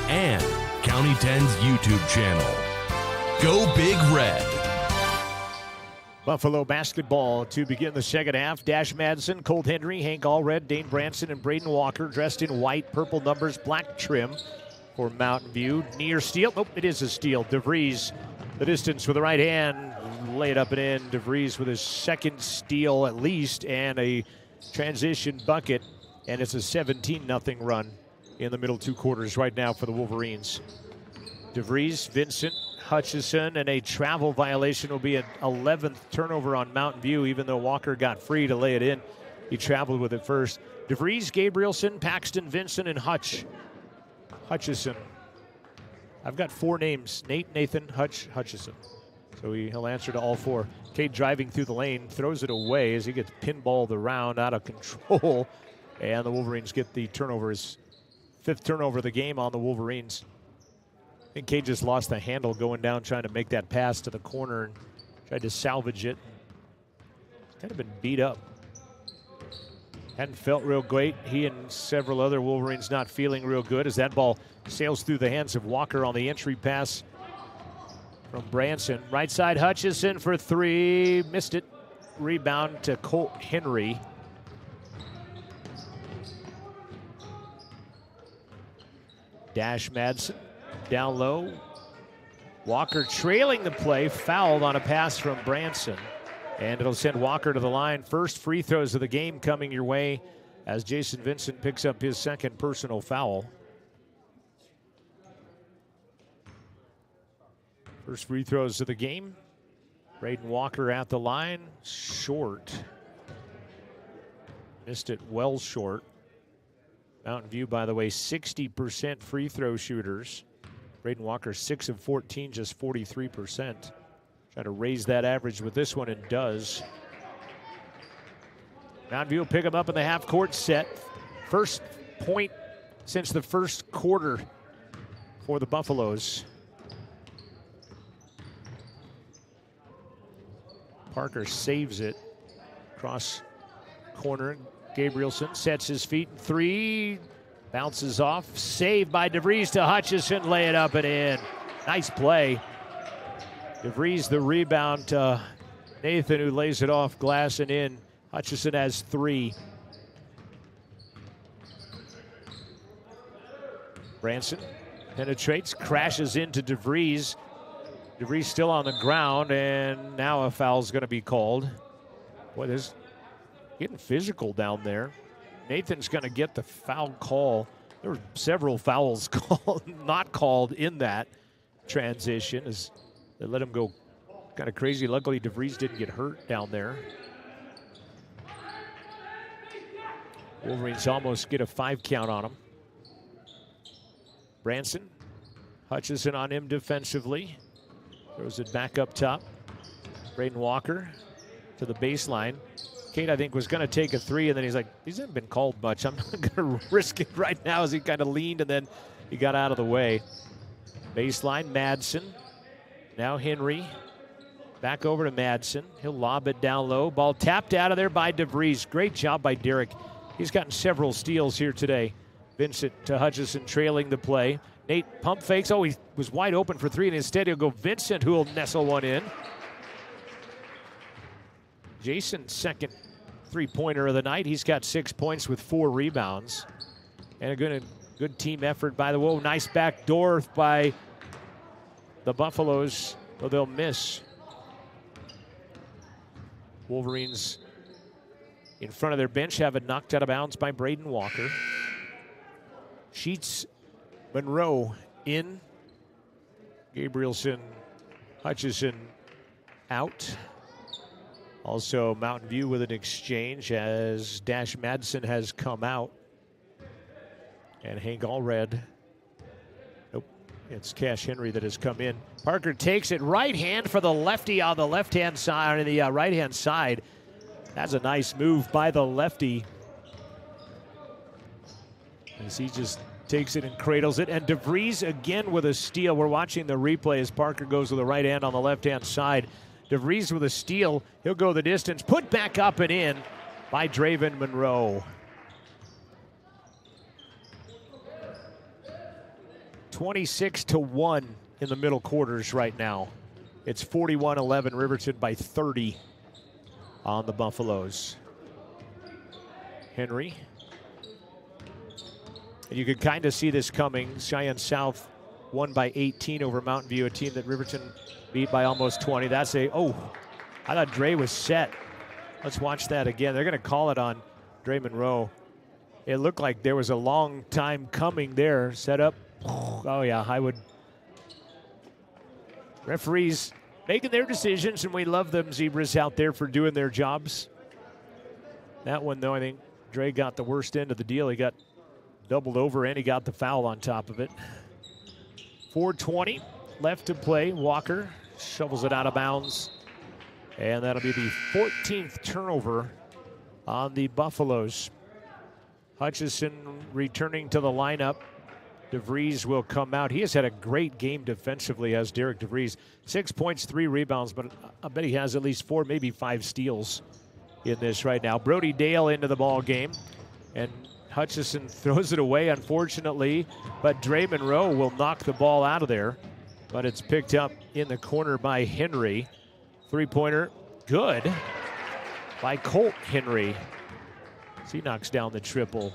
and County 10's YouTube channel. Go Big Red. Buffalo basketball to begin the second half. Dash Madsen, Colt Henry, Hank Allred, Dane Branson, and Braden Walker dressed in white, purple numbers, black trim for Mountain View. Near steal. Oh, it is a steal. DeVries, the distance with the right hand. Lay it up and in. DeVries with his second steal at least and a transition bucket. And it's a 17-0 run in the middle two quarters right now for the Wolverines. DeVries, Vincent, Hutchison, and a travel violation will be an 11th turnover on Mountain View, even though Walker got free to lay it in. He traveled with it first. DeVries, Gabrielson, Paxton, Vincent, and Hutchison. I've got four names: Nate, Nathan, Hutchison. So he'll answer to all four. Cade driving through the lane, throws it away as he gets pinballed around out of control. And the Wolverines get the turnover, his fifth turnover of the game on the Wolverines. think Cade just lost the handle going down trying to make that pass to the corner and tried to salvage it. Kind of been beat up. Hadn't felt real great. He and several other Wolverines not feeling real good as that ball sails through the hands of Walker on the entry pass from Branson. Right side Hutchison for three. Missed it. Rebound to Colt Henry. Dash Madsen down low. Walker trailing the play, fouled on a pass from Branson. And it'll send Walker to the line. First free throws of the game coming your way as Jason Vincent picks up his second personal foul. First free throws of the game. Braden Walker at the line. Short. Missed it well short. Mountain View, by the way, 60% free throw shooters. Braden Walker, 6 of 14, just 43%. Trying to raise that average with this one, and does. Mountain View will pick him up in the half-court set. First point since the first quarter for the Buffaloes. Parker saves it. Cross corner. Gabrielson sets his feet. Three. Bounces off. Saved by DeVries to Hutchison. Lay it up and in. Nice play. DeVries the rebound to Nathan, who lays it off glass and in. Hutchison has three. Branson penetrates, crashes into DeVries. DeVries still on the ground, and now a foul's going to be called. Boy, this getting physical down there. Nathan's going to get the foul call. There were several fouls not called in that transition as they let him go kind of crazy. Luckily, DeVries didn't get hurt down there. Wolverines almost get a 5 count on him. Branson, Hutchison on him defensively. Throws it back up top. Braden Walker to the baseline. Cade, I think, was going to take a three, and then he's like, these haven't been called much. I'm not going to risk it right now, as he kind of leaned, and then he got out of the way. Baseline, Madsen. Now Henry. Back over to Madsen. He'll lob it down low. Ball tapped out of there by DeVries. Great job by Derek. He's gotten several steals here today. Vincent to Hutchison trailing the play. Nate pump fakes. Oh, he was wide open for three, and instead he'll go Vincent, who will nestle one in. Jason, second three-pointer of the night. He's got 6 points with 4 rebounds. And a good team effort by the Wolves. Nice back door by the Buffaloes, though they'll miss. Wolverines in front of their bench have it knocked out of bounds by Braden Walker. Sheets, Monroe in. Gabrielson, Hutchison out. Also Mountain View with an exchange as Dash Madsen has come out. And Hank Allred. Nope, it's Cash Henry that has come in. Parker takes it right hand for the lefty on the left-hand side, on the right-hand side. That's a nice move by the lefty. As he just takes it and cradles it. And DeVries again with a steal. We're watching the replay as Parker goes with the right hand on the left-hand side. DeVries with a steal. He'll go the distance. Put back up and in by Draven Monroe. 26-1 in the middle quarters right now. It's 41-11, Riverton by 30 on the Buffaloes. Henry. And you could kind of see this coming. Cheyenne South won by 18 over Mountain View, a team that Riverton beat by almost 20. That's I thought Dre was set. Let's watch that again. They're going to call it on Dre Monroe. It looked like there was a long time coming there. Set up. Oh, yeah, I would. Referees making their decisions, and we love them Zebras out there for doing their jobs. That one, though, I think Dre got the worst end of the deal. He got doubled over, and he got the foul on top of it. 4:20 left to play. Walker shovels it out of bounds. And that'll be the 14th turnover on the Buffaloes. Hutchison returning to the lineup. DeVries will come out. He has had a great game defensively, as Derek DeVries. 6 points, 3 rebounds, but I bet he has at least 4, maybe 5 steals in this right now. Brody Dale into the ball game, and Hutchison throws it away, unfortunately, but Dre Monroe will knock the ball out of there, but it's picked up in the corner by Henry. Three-pointer, good by Colt Henry. As he knocks down the triple.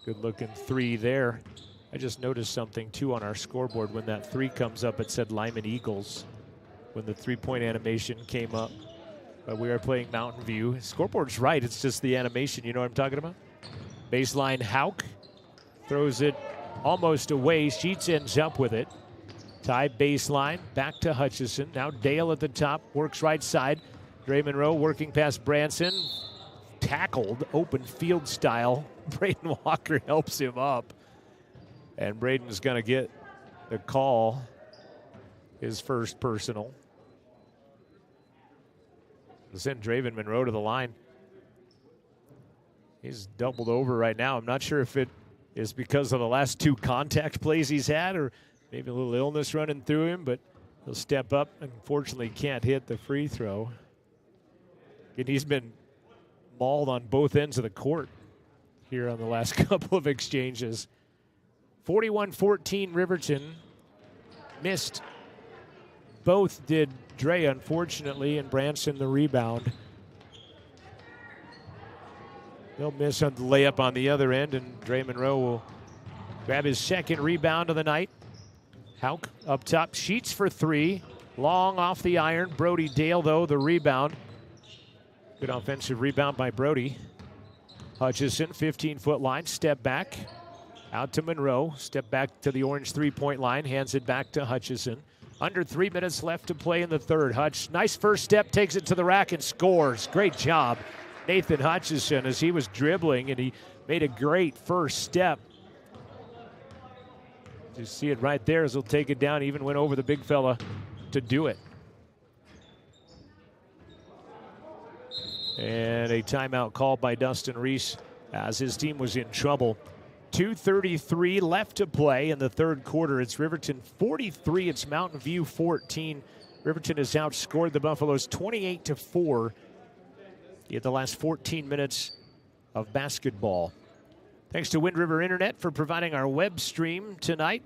Good looking three there. I just noticed something too on our scoreboard. When that three comes up, it said Lyman Eagles when the 3-point animation came up. But we are playing Mountain View. Scoreboard's right, it's just the animation. You know what I'm talking about? Baseline, Hauk throws it almost away. Sheets ends up with it. Tie baseline, back to Hutchison. Now Dale at the top, works right side. Dre Monroe working past Branson. Tackled, open field style. Braden Walker helps him up. And Braden's going to get the call, his first personal. Send Draven Monroe to the line. He's doubled over right now. I'm not sure if it is because of the last 2 contact plays he's had or maybe a little illness running through him, but he'll step up. Unfortunately, can't hit the free throw. And he's been mauled on both ends of the court here on the last couple of exchanges. 41-14 Riverton. Missed. Both did Dre, unfortunately, and Branson the rebound. They'll miss on the layup on the other end, and Dre Monroe will grab his second rebound of the night. Hauk up top, Sheets for 3. Long off the iron. Brody Dale, though, the rebound. Good offensive rebound by Brody. Hutchison, 15-foot line, step back. Out to Monroe, step back to the orange 3-point line, hands it back to Hutchison. Under 3 minutes left to play in the third. Hutch, nice first step, takes it to the rack and scores. Great job, Nathan Hutchison, as he was dribbling, and he made a great first step. You see it right there as he'll take it down, even went over the big fella to do it. And a timeout called by Dustin Reese as his team was in trouble. 2:33 left to play in the third quarter. It's Riverton 43, it's Mountain View 14. Riverton has outscored the Buffaloes 28-4 in the last 14 minutes of basketball. Thanks to Wind River Internet for providing our web stream tonight.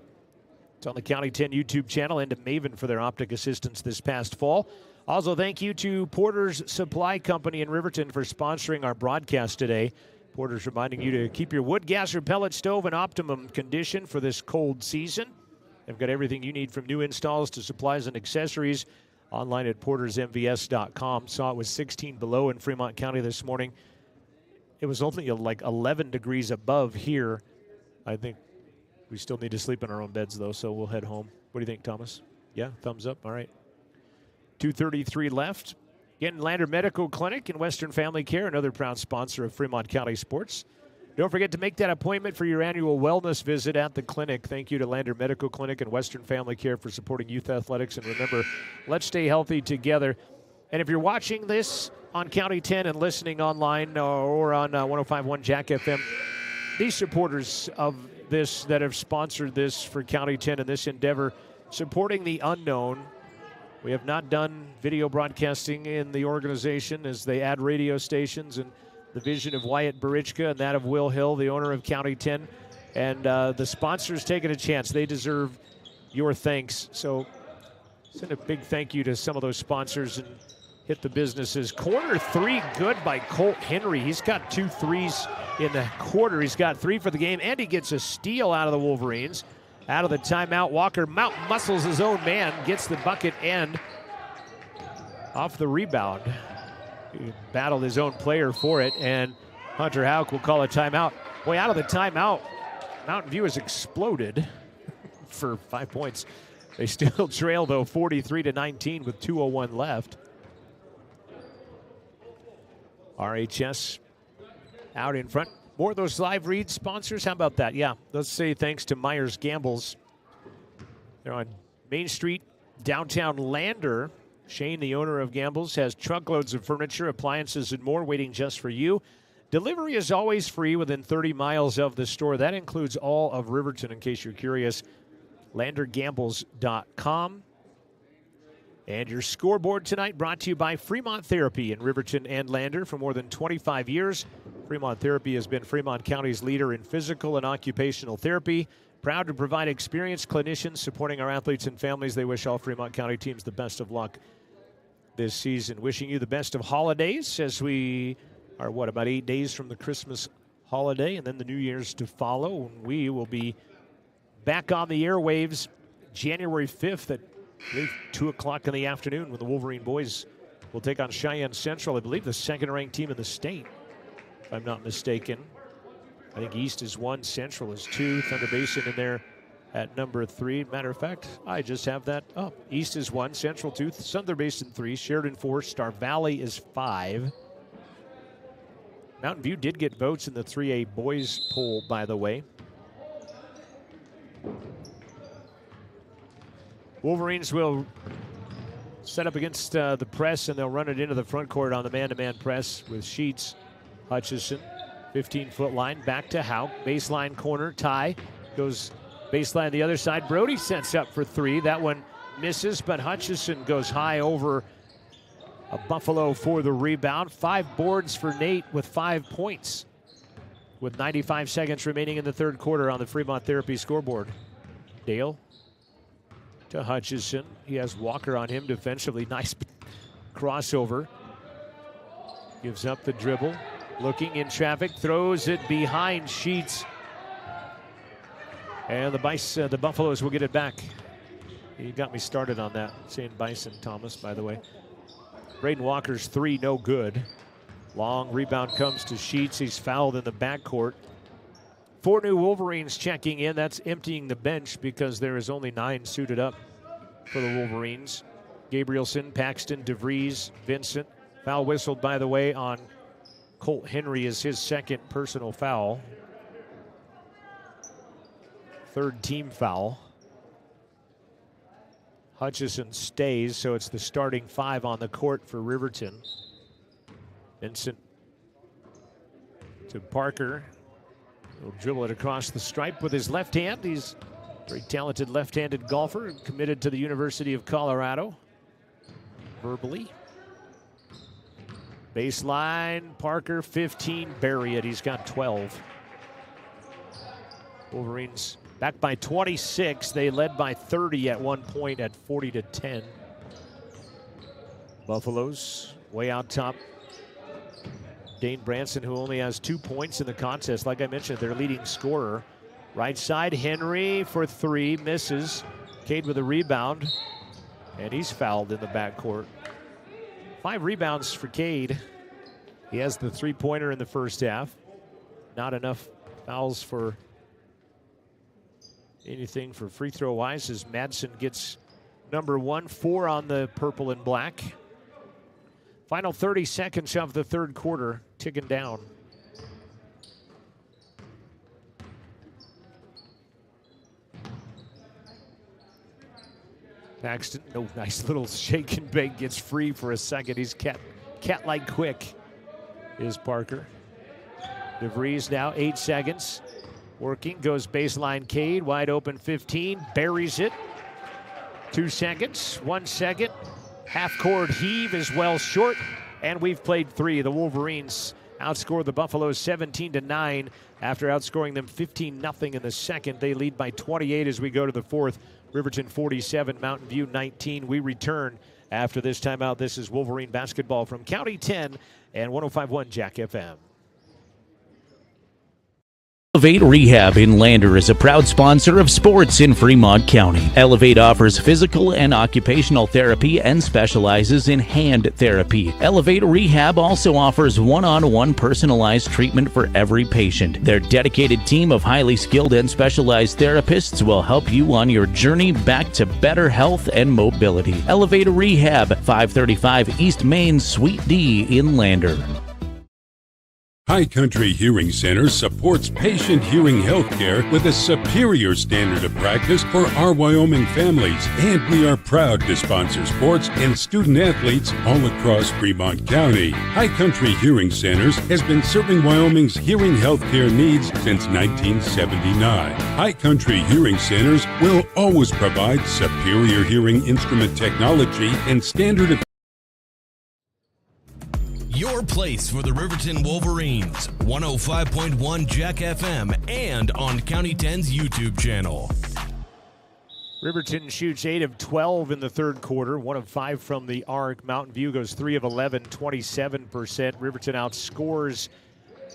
It's on the County 10 YouTube channel, and to Maven for their optic assistance this past fall. Also, thank you to Porter's Supply Company in Riverton for sponsoring our broadcast today. Porter's reminding you to keep your wood, gas, or pellet stove in optimum condition for this cold season. They've got everything you need from new installs to supplies and accessories online at portersmvs.com. Saw it was 16 below in Fremont County this morning. It was only like 11 degrees above here. I think we still need to sleep in our own beds, though, so we'll head home. What do you think, Thomas? Yeah, thumbs up. All right. 2:33 left. Again, Lander Medical Clinic and Western Family Care, another proud sponsor of Fremont County Sports. Don't forget to make that appointment for your annual wellness visit at the clinic. Thank you to Lander Medical Clinic and Western Family Care for supporting youth athletics. And remember, let's stay healthy together. And if you're watching this on County 10 and listening online or on 105.1 Jack FM, these supporters of this that have sponsored this for County 10 and this endeavor, supporting the unknown. We have not done video broadcasting in the organization as they add radio stations, and the vision of Wyatt Barichka and that of Will Hill, the owner of County 10. And the sponsors taking a chance. They deserve your thanks. So send a big thank you to some of those sponsors and hit the businesses. Corner 3, good by Colt Henry. He's got 2 threes in the quarter. He's got 3 for the game, and he gets a steal out of the Wolverines. Out of the timeout, Walker muscles his own man, gets the bucket and off the rebound. He battled his own player for it, and Hunter Hauk will call a timeout. Boy, out of the timeout, Mountain View has exploded for 5 points. They still trail, though, 43-19 with 2:01 left. RHS out in front. More of those live read sponsors. How about that? Yeah, let's say thanks to Myers Gambles. They're on Main Street, downtown Lander. Shane, the owner of Gamble's, has truckloads of furniture, appliances, and more waiting just for you. Delivery is always free within 30 miles of the store. That includes all of Riverton, in case you're curious. LanderGambles.com. And your scoreboard tonight brought to you by Fremont Therapy in Riverton and Lander. For more than 25 years, Fremont Therapy has been Fremont County's leader in physical and occupational therapy. Proud to provide experienced clinicians supporting our athletes and families. They wish all Fremont County teams the best of luck this season. Wishing you the best of holidays as we are, about 8 days from the Christmas holiday and then the New Year's to follow. And we will be back on the airwaves January 5th at 2 o'clock in the afternoon when the Wolverine boys will take on Cheyenne Central. I believe the second-ranked team in the state, if I'm not mistaken. I think East is 1, Central is 2. Thunder Basin in there at number 3. Matter of fact, I just have that up. East is 1, Central 2, Thunder Basin 3, Sheridan 4, Star Valley is 5. Mountain View did get votes in the 3A boys poll, by the way. Wolverines will set up against the press, and they'll run it into the front court on the man-to-man press with Sheets, Hutchison. 15-foot line, back to Hauk. Baseline corner, Ty goes baseline the other side. Brody sets up for 3. That one misses, but Hutchison goes high over a Buffalo for the rebound. 5 boards for Nate with 5 points with 95 seconds remaining in the third quarter on the Fremont Therapy scoreboard. Dale to Hutchison. He has Walker on him defensively. Nice crossover. Gives up the dribble. Looking in traffic, throws it behind Sheets. And the Buffaloes will get it back. You got me started on that, saying Bison Thomas, by the way. Braden Walker's 3, no good. Long rebound comes to Sheets. He's fouled in the backcourt. 4 new Wolverines checking in. That's emptying the bench because there is only 9 suited up for the Wolverines. Gabrielson, Paxton, DeVries, Vincent. Foul whistled, by the way, on Colt Henry is his second personal foul. 3rd team foul. Hutchison stays, so it's the starting 5 on the court for Riverton. Vincent to Parker. He'll dribble it across the stripe with his left hand. He's a very talented left-handed golfer, committed to the University of Colorado. Verbally. Baseline, Parker, 15, bury it. He's got 12. Wolverines back by 26. They led by 30 at one point at 40-10. Buffaloes way out top. Dane Branson, who only has 2 points in the contest. Like I mentioned, their leading scorer. Right side, Henry for 3, misses. Cade with a rebound, and he's fouled in the backcourt. 5 rebounds for Cade. He has the 3-pointer in the first half. Not enough fouls for anything for free throw wise as Madsen gets number 1, 4 on the purple and black. Final 30 seconds of the third quarter, ticking down. Paxton, no, nice little shake and bake, gets free for a second. He's cat-like quick, is Parker. DeVries now 8 seconds. Working, goes baseline Cade, wide open 15, buries it. 2 seconds, 1 second. Half-court heave is well short, and we've played 3. The Wolverines outscored the Buffaloes 17-9 after outscoring them 15-0 in the second. They lead by 28 as we go to the fourth. Riverton 47, Mountain View 19. We return after this timeout. This is Wolverine basketball from County 10 and 105.1 Jack FM. Elevate Rehab in Lander is a proud sponsor of sports in Fremont County. Elevate offers physical and occupational therapy and specializes in hand therapy. Elevate Rehab also offers one-on-one personalized treatment for every patient. Their dedicated team of highly skilled and specialized therapists will help you on your journey back to better health and mobility. Elevate Rehab, 535 East Main, Suite D in Lander. High Country Hearing Center supports patient hearing health care with a superior standard of practice for our Wyoming families, and we are proud to sponsor sports and student athletes all across Fremont County. High Country Hearing Centers has been serving Wyoming's hearing health care needs since 1979. High Country Hearing Centers will always provide superior hearing instrument technology and standard of Your place for the Riverton Wolverines, 105.1 Jack FM and on County 10's YouTube channel. Riverton shoots 8 of 12 in the third quarter, 1 of 5 from the arc. Mountain View goes 3 of 11, 27%. Riverton outscores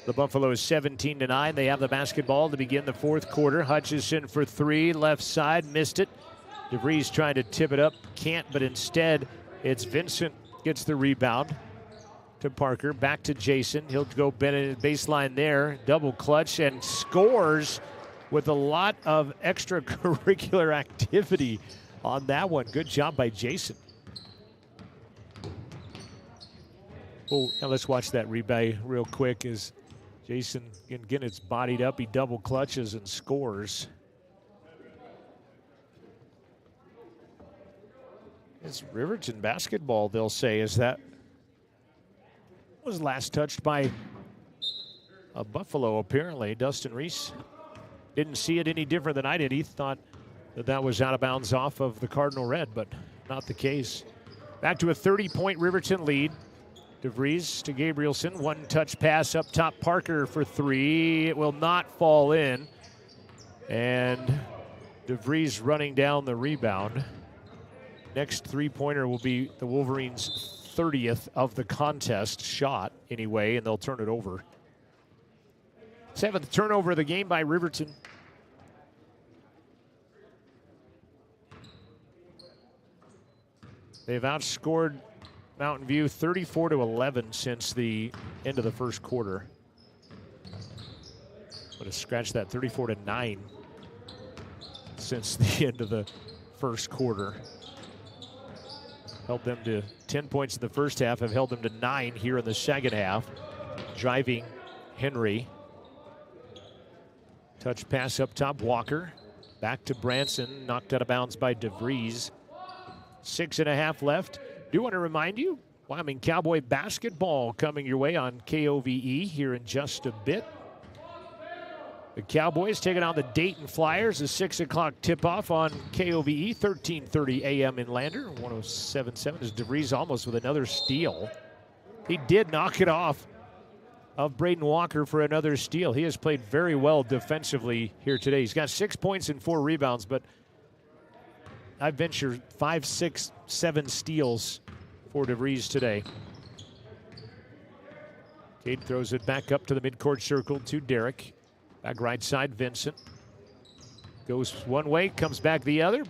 the Buffaloes 17-9. They have the basketball to begin the fourth quarter. Hutchison for 3, left side, missed it. DeVries trying to tip it up, can't, but instead it's Vincent gets the rebound to Parker, back to Jason. He'll go baseline there, double clutch, and scores with a lot of extracurricular activity on that one. Good job by Jason. Oh, now let's watch that replay real quick as Jason, again, it's bodied up. He double clutches and scores. It's Riverton basketball, they'll say, is that was last touched by a Buffalo, apparently. Dustin Reese didn't see it any different than I did. He thought that was out of bounds off of the Cardinal red, but not the case. Back to a 30-point Riverton lead. DeVries to Gabrielson. One touch pass up top. Parker for 3. It will not fall in. And DeVries running down the rebound. Next three-pointer will be the Wolverines' 30th of the contest shot anyway, and they'll turn it over. 7th turnover of the game by Riverton. They've outscored Mountain View 34-11 since the end of the first quarter. Would have scratched that 34-9 since the end of the first quarter. Held them to 10 points in the first half, have held them to 9 here in the second half. Driving Henry. Touch pass up top, Walker. Back to Branson, knocked out of bounds by DeVries. 6.5 left. Do want to remind you, Wyoming Cowboy basketball coming your way on KOVE here in just a bit. The Cowboys taking on the Dayton Flyers, a 6 o'clock tip-off on KOVE, 13:30 a.m. in Lander. 107.7 is DeVries almost with another steal. He did knock it off of Braden Walker for another steal. He has played very well defensively here today. He's got 6 points and 4 rebounds, but I venture 5, 6, 7 steals for DeVries today. Cade throws it back up to the midcourt circle to Derek. Back right side, Vincent. Goes one way, comes back the other.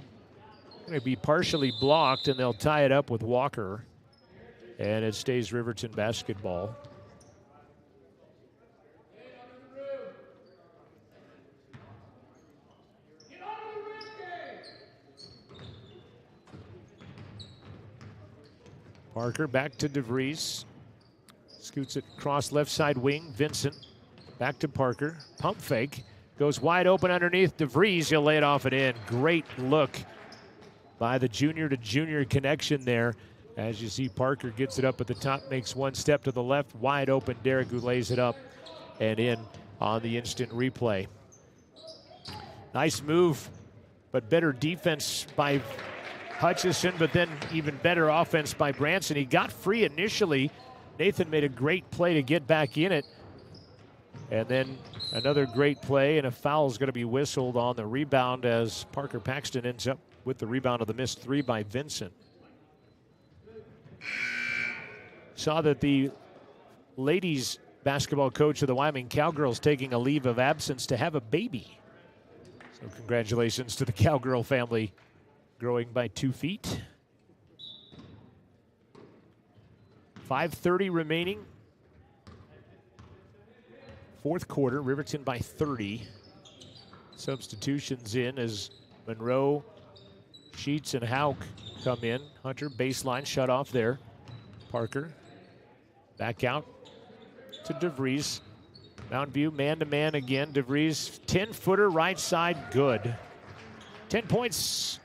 Going to be partially blocked, and they'll tie it up with Walker. And it stays Riverton basketball. Parker back to DeVries. Scoots it across left side wing. Vincent back to Parker. Pump fake. Goes wide open underneath DeVries. He'll lay it off and in. Great look by the junior to junior connection there. As you see, Parker gets it up at the top, makes one step to the left. Wide open Derek, who lays it up and in on the instant replay. Nice move, but better defense by Hutchison, but then even better offense by Branson. He got free initially. Nathan made a great play to get back in it. And then another great play, and a foul is going to be whistled on the rebound as Parker Paxton ends up with the rebound of the missed three by Vincent. Saw that the ladies basketball coach of the Wyoming Cowgirls taking a leave of absence to have a baby. So congratulations to the Cowgirl family growing by 2 feet. 5:30 remaining. Fourth quarter, Riverton by 30. Substitutions in as Monroe, Sheets, and Hauk come in. Hunter, baseline, shut off there. Parker, back out to DeVries. Mountain View man-to-man again. DeVries, 10-footer right side, good. 10 points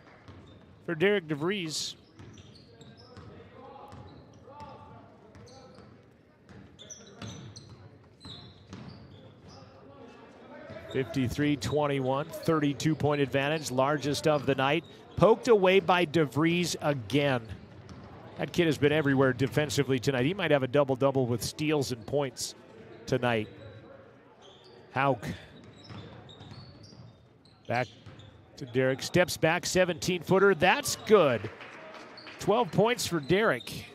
for Derek DeVries. (53-21), 32-point advantage, largest of the night. Poked away by DeVries again. That kid has been everywhere defensively tonight. He might have a double-double with steals and points tonight. Hauk. Back to Derek. Steps back, 17-footer. That's good. 12 points for Derek.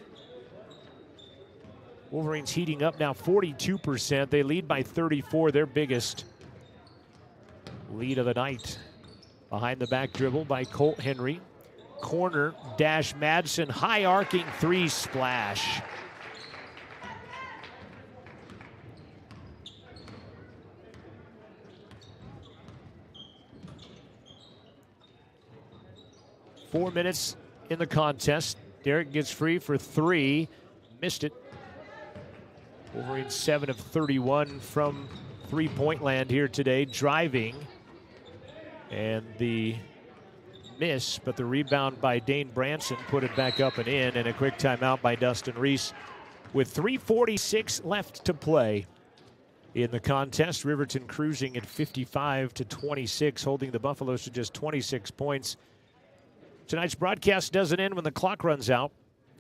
Wolverines heating up now, 42%. They lead by 34, their biggest lead of the night. Behind the back dribble by Colt Henry. Corner, Dash Madsen, high arcing three, splash. Four minutes in the contest. Derek gets free for three. Missed it. Wolverines 7 of 31 from three-point land here today. Driving. And the miss, but the rebound by Dane Branson put it back up and in, and a quick timeout by Dustin Reese with 3:46 left to play in the contest. Riverton cruising at 55-26, holding the Buffaloes to just 26 points. Tonight's broadcast doesn't end when the clock runs out.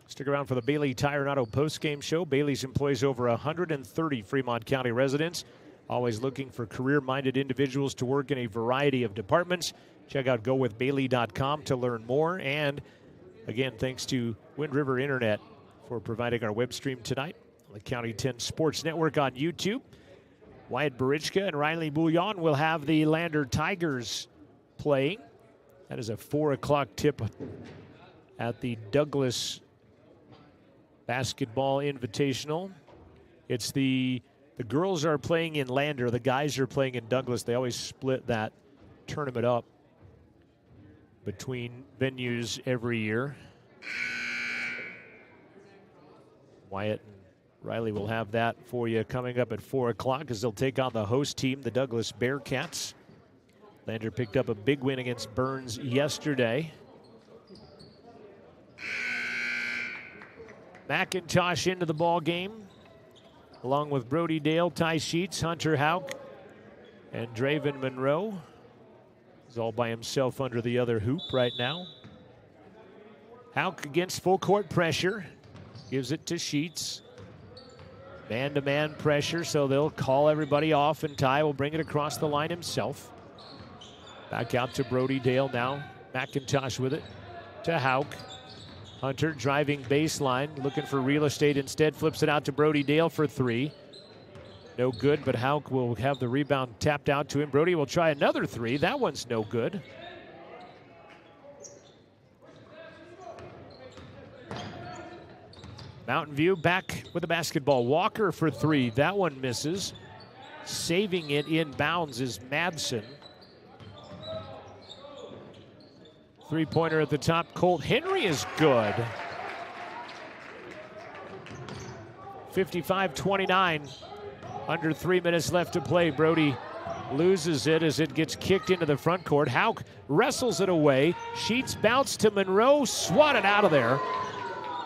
Stick around for the Bailey Tire and Auto postgame show. Bailey's employs over 130 Fremont County residents, always looking for career-minded individuals to work in a variety of departments. Check out gowithbailey.com to learn more. And again, thanks to Wind River Internet for providing our web stream tonight on the County 10 Sports Network on YouTube. Wyatt Barichka and Riley Bouillon will have the Lander Tigers playing. That is a 4 o'clock tip at the Douglas Basketball Invitational. It's the girls are playing in Lander. The guys are playing in Douglas. They always split that tournament up between venues every year. Wyatt and Riley will have that for you coming up at 4 o'clock as they'll take on the host team, the Douglas Bearcats. Lander picked up a big win against Burns yesterday. McIntosh into the ball game, along with Brody Dale, Ty Sheets, Hunter Hauk, and Draven Monroe. He's all by himself under the other hoop right now. Hauk against full court pressure. Gives it to Sheets. Man-to-man pressure, so they'll call everybody off, and Ty will bring it across the line himself. Back out to Brody Dale now. McIntosh with it to Hauk. Hunter driving baseline, looking for real estate instead. Flips it out to Brody Dale for three. No good, but Hauk will have the rebound tapped out to him. Brody will try another three. That one's no good. Mountain View back with the basketball. Walker for three. That one misses. Saving it in bounds is Madsen. Three-pointer at the top. Colt Henry is good. 55-29. Under 3 minutes left to play. Brody loses it as it gets kicked into the front court. Hauk wrestles it away. Sheets bounce to Monroe. Swatted out of there.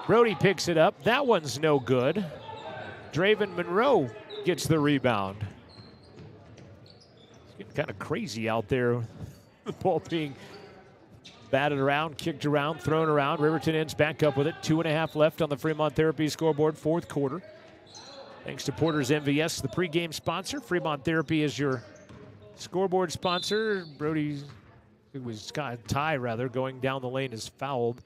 Brody picks it up. That one's no good. Draven Monroe gets the rebound. It's getting kind of crazy out there. The ball being batted around, kicked around, thrown around. Riverton ends back up with it. 2.5 left on the Fremont Therapy scoreboard, fourth quarter. Thanks to Porter's MVS, the pregame sponsor. Fremont Therapy is your scoreboard sponsor. Ty going down the lane is fouled.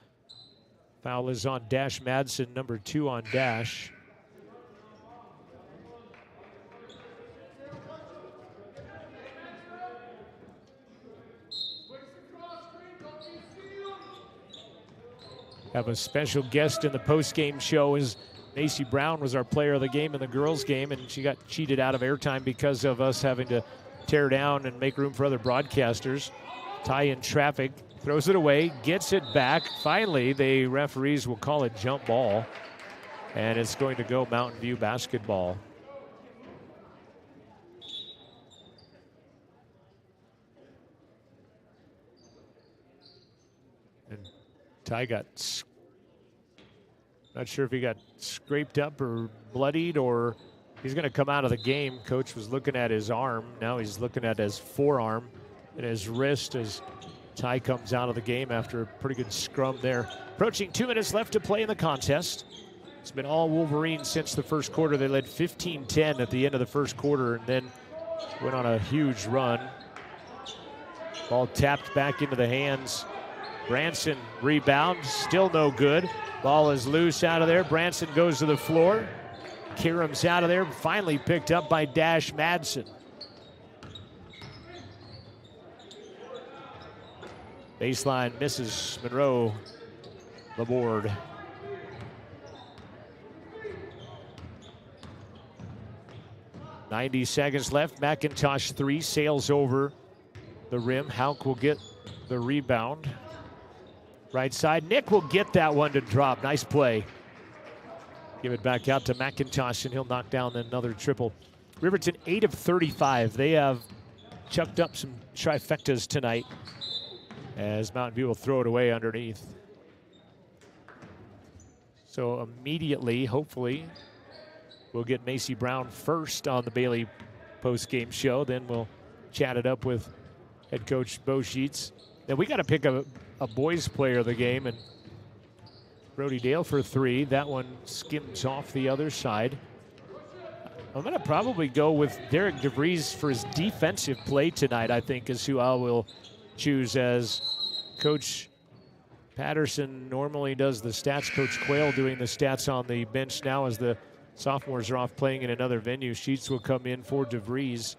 Foul is on Dash Madsen, number 2 on Dash. Have a special guest in the post-game show. As Macy Brown was our player of the game in the girls' game, and she got cheated out of airtime because of us having to tear down and make room for other broadcasters. Ty in traffic, throws it away, gets it back. Finally, the referees will call it jump ball, and it's going to go Mountain View basketball. Ty got, not sure if he got scraped up or bloodied, or he's going to come out of the game. Coach was looking at his arm. Now he's looking at his forearm and his wrist as Ty comes out of the game after a pretty good scrum there. Approaching 2 minutes left to play in the contest. It's been all Wolverines since the first quarter. They led 15-10 at the end of the first quarter and then went on a huge run. Ball tapped back into the hands. Branson rebounds, still no good. Ball is loose out of there. Branson goes to the floor. Kiram's out of there, finally picked up by Dash Madsen. Baseline misses Monroe, the board. .90 seconds left. McIntosh 3 sails over the rim. Hauk will get the rebound. Right side. Nick will get that one to drop. Nice play. Give it back out to McIntosh, and he'll knock down another triple. Riverton 8 of 35. They have chucked up some trifectas tonight as Mountain View will throw it away underneath. So immediately, hopefully, we'll get Macy Brown first on the Bailey post-game show. Then we'll chat it up with head coach Bo Sheets. Then we got to pick a boys player of the game, and Brody Dale for 3. That one skims off the other side. I'm going to probably go with Derek DeVries for his defensive play tonight, I think, is who I will choose, as Coach Patterson normally does the stats. Coach Quayle doing the stats on the bench now as the sophomores are off playing in another venue. Sheets will come in for DeVries.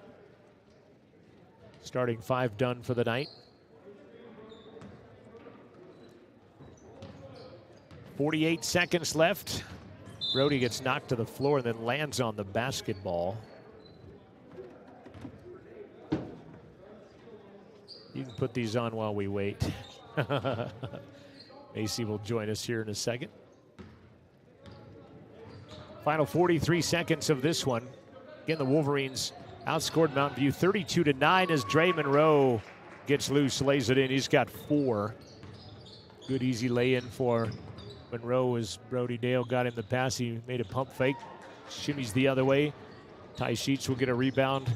Starting 5 done for the night. 48 seconds left. Brody gets knocked to the floor and then lands on the basketball. You can put these on while we wait. Macy will join us here in a second. Final 43 seconds of this one. Again, the Wolverines outscored Mountain View 32-9 as Dre Monroe gets loose, lays it in. He's got 4. Good easy lay-in for Monroe as Brody Dale got him the pass. He made a pump fake, shimmies the other way. Ty Sheets will get a rebound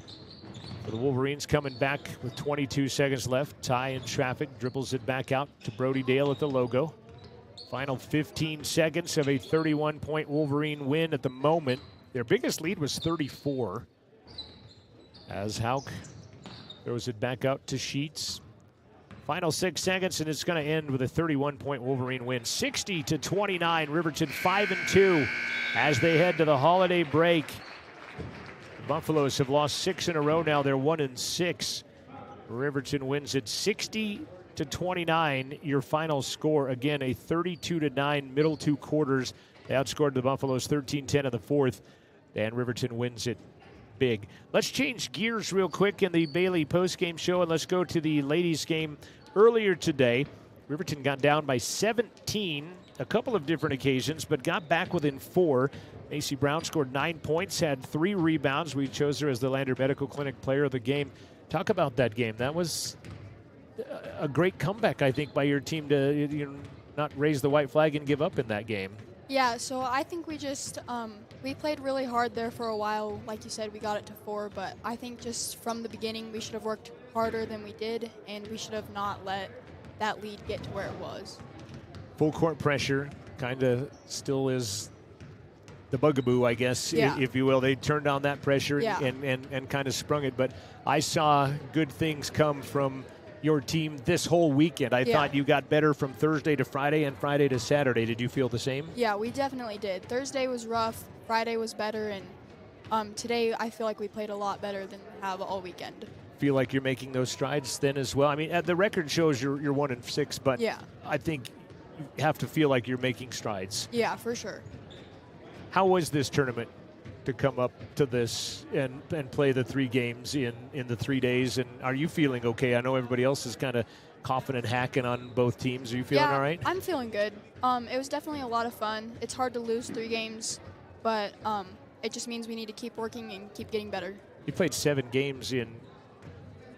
for the Wolverines, coming back with 22 seconds left. Ty in traffic, dribbles it back out to Brody Dale at the logo. Final 15 seconds of a 31-point Wolverine win at the moment. Their biggest lead was 34. As Hauk throws it back out to Sheets. Final 6 seconds, and it's going to end with a 31-point Wolverine win. 60-29, Riverton 5-2 as they head to the holiday break. The Buffaloes have lost 6 in a row now. They're 1-6. Riverton wins it 60-29. Your final score, again, a 32-9 middle 2 quarters. They outscored the Buffaloes 13-10 in the fourth, and Riverton wins it big. Let's change gears real quick in the Bailey postgame show, and let's go to the ladies' game earlier today. Riverton got down by 17 a couple of different occasions, but got back within 4. Macy Brown scored 9 points, had 3 rebounds. We chose her as the Lander Medical Clinic player of the game. Talk about that game. That was a great comeback, I think, by your team to not raise the white flag and give up in that game. Yeah, so I think we just we played really hard there for a while. Like you said, we got it to 4, but I think just from the beginning we should have worked harder than we did, and we should have not let that lead get to where it was. Full court pressure kind of still is the bugaboo, I guess, if you will. They turned on that pressure and kind of sprung it, but I saw good things come from your team this whole weekend. I thought you got better from Thursday to Friday and Friday to Saturday. Did you feel the same? Yeah, we definitely did. Thursday was rough, Friday was better, and today I feel like we played a lot better than we have all weekend. Feel like you're making those strides then as well? I mean, the record shows you're 1-6, but I think you have to feel like you're making strides. Yeah, for sure. How was this tournament to come up to this and play the 3 games in the 3 days? And are you feeling okay? I know everybody else is kind of coughing and hacking on both teams. Are you feeling all right? I'm feeling good. It was definitely a lot of fun. It's hard to lose 3 games, but it just means we need to keep working and keep getting better. You played 7 games in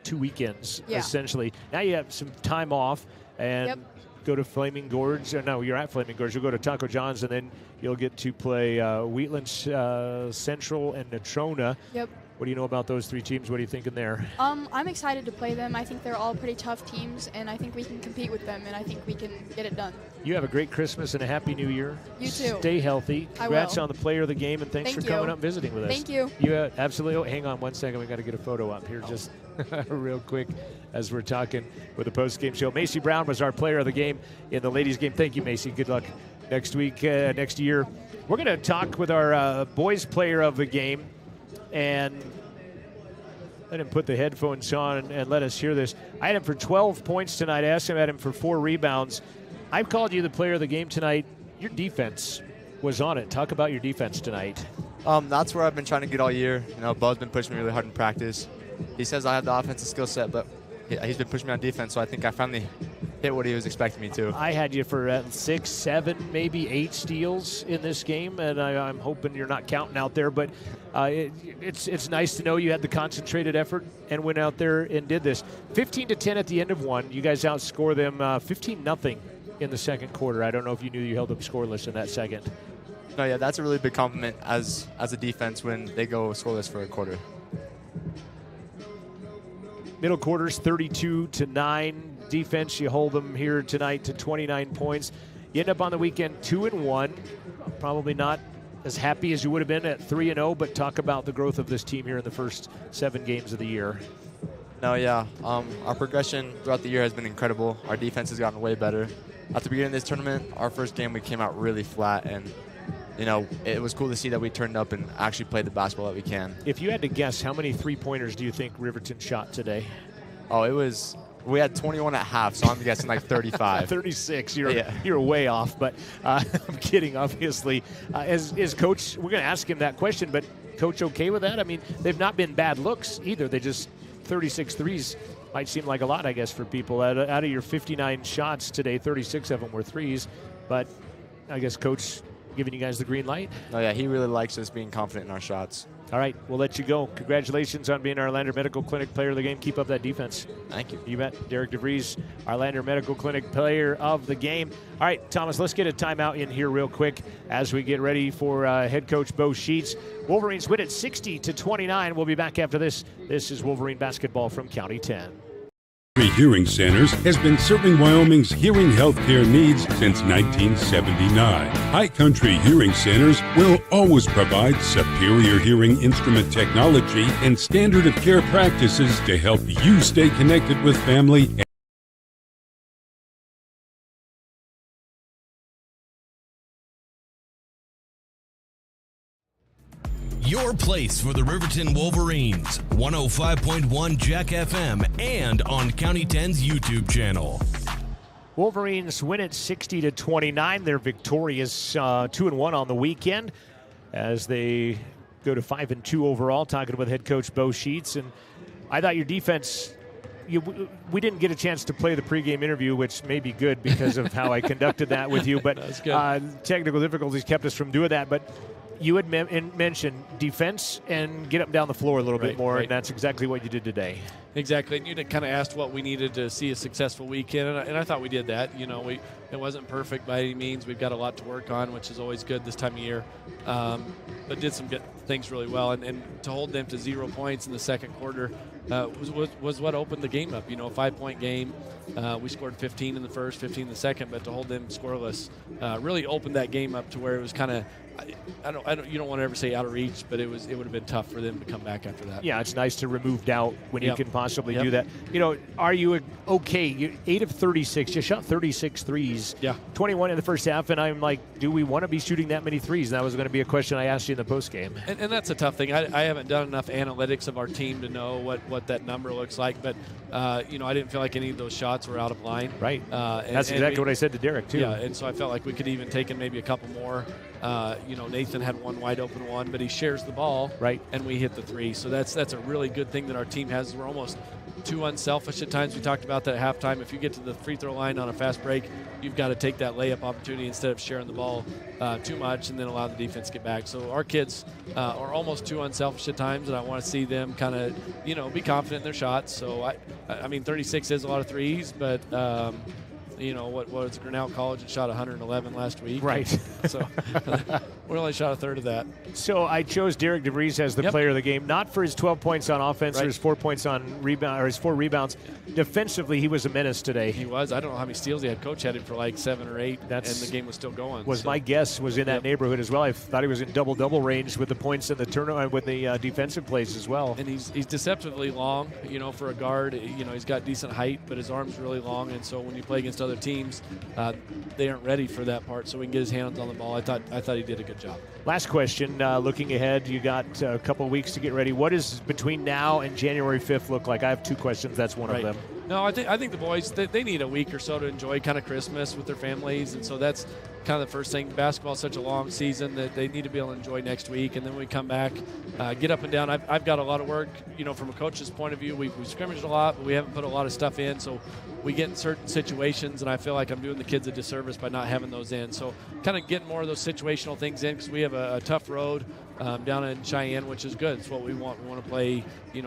2 weekends, essentially. Now you have some time off, and go to Flaming Gorge. No, you're at Flaming Gorge. You'll go to Taco John's, and then you'll get to play Wheatland Central and Natrona. Yep. What do you know about those 3 teams? What are you thinking there? I'm excited to play them. I think they're all pretty tough teams, and I think we can compete with them, and I think we can get it done. You have a great Christmas and a happy New Year. You too. Stay healthy. Congrats I will. on the player of the game, and thanks Thank for coming you. up and visiting with us. Thank you. You absolutely. Oh, hang on one second. We got to get a photo up here just real quick as we're talking with the post-game show. Macy Brown was our player of the game in the ladies' game. Thank you, Macy. Good luck next week, next year. We're going to talk with our boys' player of the game, and let him put the headphones on and let us hear this. I had him for 12 points tonight. I asked him, I had him for 4 rebounds. I've called you the player of the game tonight. Your defense was on it. Talk about your defense tonight. That's where I've been trying to get all year. Bo's been pushing me really hard in practice. He says I have the offensive skill set, but he's been pushing me on defense, so I think I finally hit what he was expecting me to. I had you for 6, 7, maybe 8 steals in this game, and I'm hoping you're not counting out there, but it's nice to know you had the concentrated effort and went out there and did this. 15-10 at the end of one. You guys outscore them 15-0 in the second quarter. I don't know if you knew you held them scoreless in that second. No, yeah, that's a really big compliment as a defense when they go scoreless for a quarter. Middle quarters 32-9. Defense, you hold them here tonight to 29 points. You end up on the weekend 2-1. Probably not as happy as you would have been at 3-0, but talk about the growth of this team here in the first 7 games of the year. No, yeah. Our progression throughout the year has been incredible. Our defense has gotten way better. At the beginning of this tournament, our first game, we came out really flat, and it was cool to see that we turned up and actually played the basketball that we can. If you had to guess, how many three-pointers do you think Riverton shot today? We had 21 at half, so I'm guessing like 35. 36. You're way off, but I'm kidding, obviously. Is Coach, we're going to ask him that question, but Coach okay with that? I mean, they've not been bad looks either. They just 36 threes might seem like a lot, I guess, for people. Out of your 59 shots today, 36 of them were threes, but I guess Coach giving you guys the green light? Oh, yeah, he really likes us being confident in our shots. All right, we'll let you go. Congratulations on being our Lander Medical Clinic player of the game. Keep up that defense. Thank you. You bet. Derek DeVries, our Lander Medical Clinic player of the game. All right, Thomas, let's get a timeout in here real quick as we get ready for head coach Bo Sheets. Wolverines win it 60-29. We'll be back after this. This is Wolverine basketball from County 10. Hearing Centers has been serving Wyoming's hearing healthcare needs since 1979. High Country Hearing Centers will always provide superior hearing instrument technology and standard of care practices to help you stay connected with family. Your place for the Riverton Wolverines, 105.1 Jack FM and on County 10's YouTube channel. Wolverines win it 60-29. They're victorious 2-1 on the weekend as they go to 5-2 overall, talking with head coach Bo Sheets. And I thought your defense, we didn't get a chance to play the pregame interview, which may be good because of how I conducted that with you, but technical difficulties kept us from doing that. But you had mentioned defense and get up and down the floor a little bit more, and that's exactly what you did today. Exactly, and you kind of asked what we needed to see a successful weekend, and I thought we did that. It wasn't perfect by any means. We've got a lot to work on, which is always good this time of year, but did some good things really well. And to hold them to 0 points in the second quarter was what opened the game up. A 5-point game. We scored 15 in the first, 15 in the second, but to hold them scoreless really opened that game up to where it was kind of, you don't want to ever say out of reach, but it would have been tough for them to come back after that. Yeah, it's nice to remove doubt when you can possibly do that. Are you okay? You're 8 of 36. You shot 36 threes. Yeah. 21 in the first half, and I'm like, do we want to be shooting that many threes? And that was going to be a question I asked you in the postgame. And that's a tough thing. I haven't done enough analytics of our team to know what that number looks like, but I didn't feel like any of those shots were out of line. Right. That's exactly what I said to Derek too. Yeah, and so I felt like we could even taken maybe a couple more. Nathan had one wide open one, but he shares the ball, right? And we hit the three. So that's a really good thing that our team has. We're almost too unselfish at times. We talked about that at halftime. If you get to the free throw line on a fast break, you've got to take that layup opportunity instead of sharing the ball too much and then allow the defense to get back. So our kids are almost too unselfish at times, and I want to see them kind of, be confident in their shots. So I mean, 36 is a lot of threes, but what was Grinnell College and shot 111 last week. Right. So we only shot a third of that. So I chose Derek DeVries as the player of the game, not for his 12 points on offense or his 4 points on rebound or his 4 rebounds. Defensively, he was a menace today. He was. I don't know how many steals he had. Coach had him for like 7 or 8, and the game was still going. My guess was in that neighborhood as well. I thought he was in double range with the points and the turnover with the defensive plays as well. And he's deceptively long, for a guard. He's got decent height, but his arm's really long, and so when you play against other teams, they aren't ready for that part. So we can get his hands on the ball. I thought he did a good job. Last question, looking ahead, you got a couple of weeks to get ready. What does between now and January 5th look like? I have 2 questions. That's one of them. No, I think the boys, they need a week or so to enjoy kind of Christmas with their families, and so that's kind of the first thing. Basketball is such a long season that they need to be able to enjoy next week, and then we come back, get up and down. I've got a lot of work, from a coach's point of view. We scrimmaged a lot, but we haven't put a lot of stuff in, so we get in certain situations, and I feel like I'm doing the kids a disservice by not having those in. So kind of getting more of those situational things in, because we have a tough road down in Cheyenne, which is good. It's what we want. We want to play,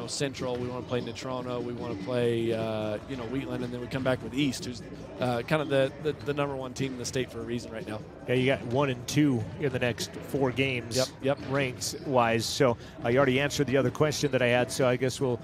Central. We want to play Natrona. We want to play, Wheatland, and then we come back with East, who's kind of the number 1 team in the state for a reason right now. Yeah, you got 1 and 2 in the next 4 games. Yep. Ranks-wise. So you already answered the other question that I had, so I guess we'll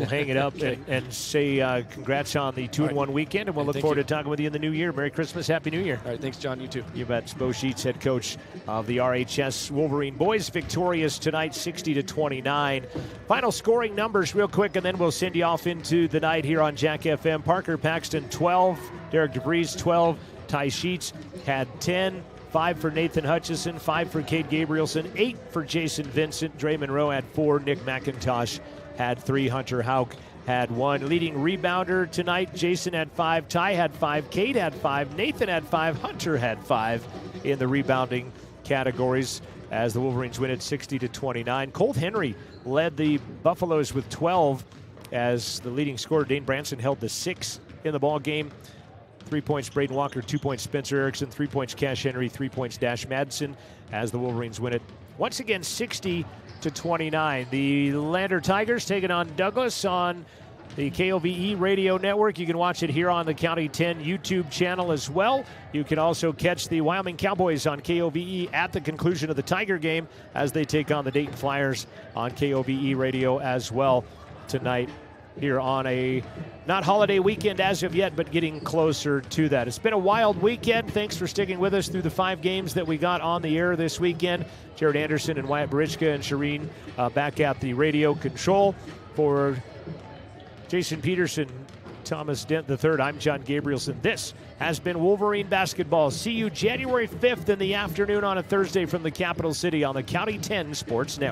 hang it up and say congrats on the 2-1 weekend, and we'll look forward to talking with you in the new year. Merry Christmas, Happy New Year. All right, thanks, John. You too. You bet. Bo Sheets, head coach of the RHS Wolverine boys, victorious tonight, 60-29. Final scoring numbers real quick, and then we'll send you off into the night here on Jack FM. Parker Paxton, 12. Derek DeVries, 12. Ty Sheets had 10. 5 for Nathan Hutchison, 5 for Cade Gabrielson, 8 for Jason Vincent. Dre Monroe had 4. Nick McIntosh had 3. Hunter Hauk had 1. Leading rebounder tonight, Jason had 5. Ty had 5. Cade had 5. Nathan had 5. Hunter had 5 in the rebounding categories as the Wolverines win it 60-29. Colt Henry led the Buffaloes with 12 as the leading scorer, Dane Branson, held the 6 in the ball game. 3 points, Braden Walker. 2 points, Spencer Erickson. 3 points, Cash Henry. 3 points, Dash Madsen, as the Wolverines win it once again 60-29. The Lander Tigers taking on Douglas on the KOVE radio network. You can watch it here on the County 10 YouTube channel as well. You can also catch the Wyoming Cowboys on KOVE at the conclusion of the Tiger game as they take on the Dayton Flyers on KOVE radio as well tonight, here on a not holiday weekend as of yet, but getting closer to that. It's been a wild weekend. Thanks for sticking with us through the 5 games that we got on the air this weekend. Jared Anderson and Wyatt Barichka and Shireen back at the radio control. For Jason Peterson, Thomas Dent III, I'm John Gabrielson. This has been Wolverine Basketball. See you January 5th in the afternoon on a Thursday from the capital city on the County 10 Sports Network.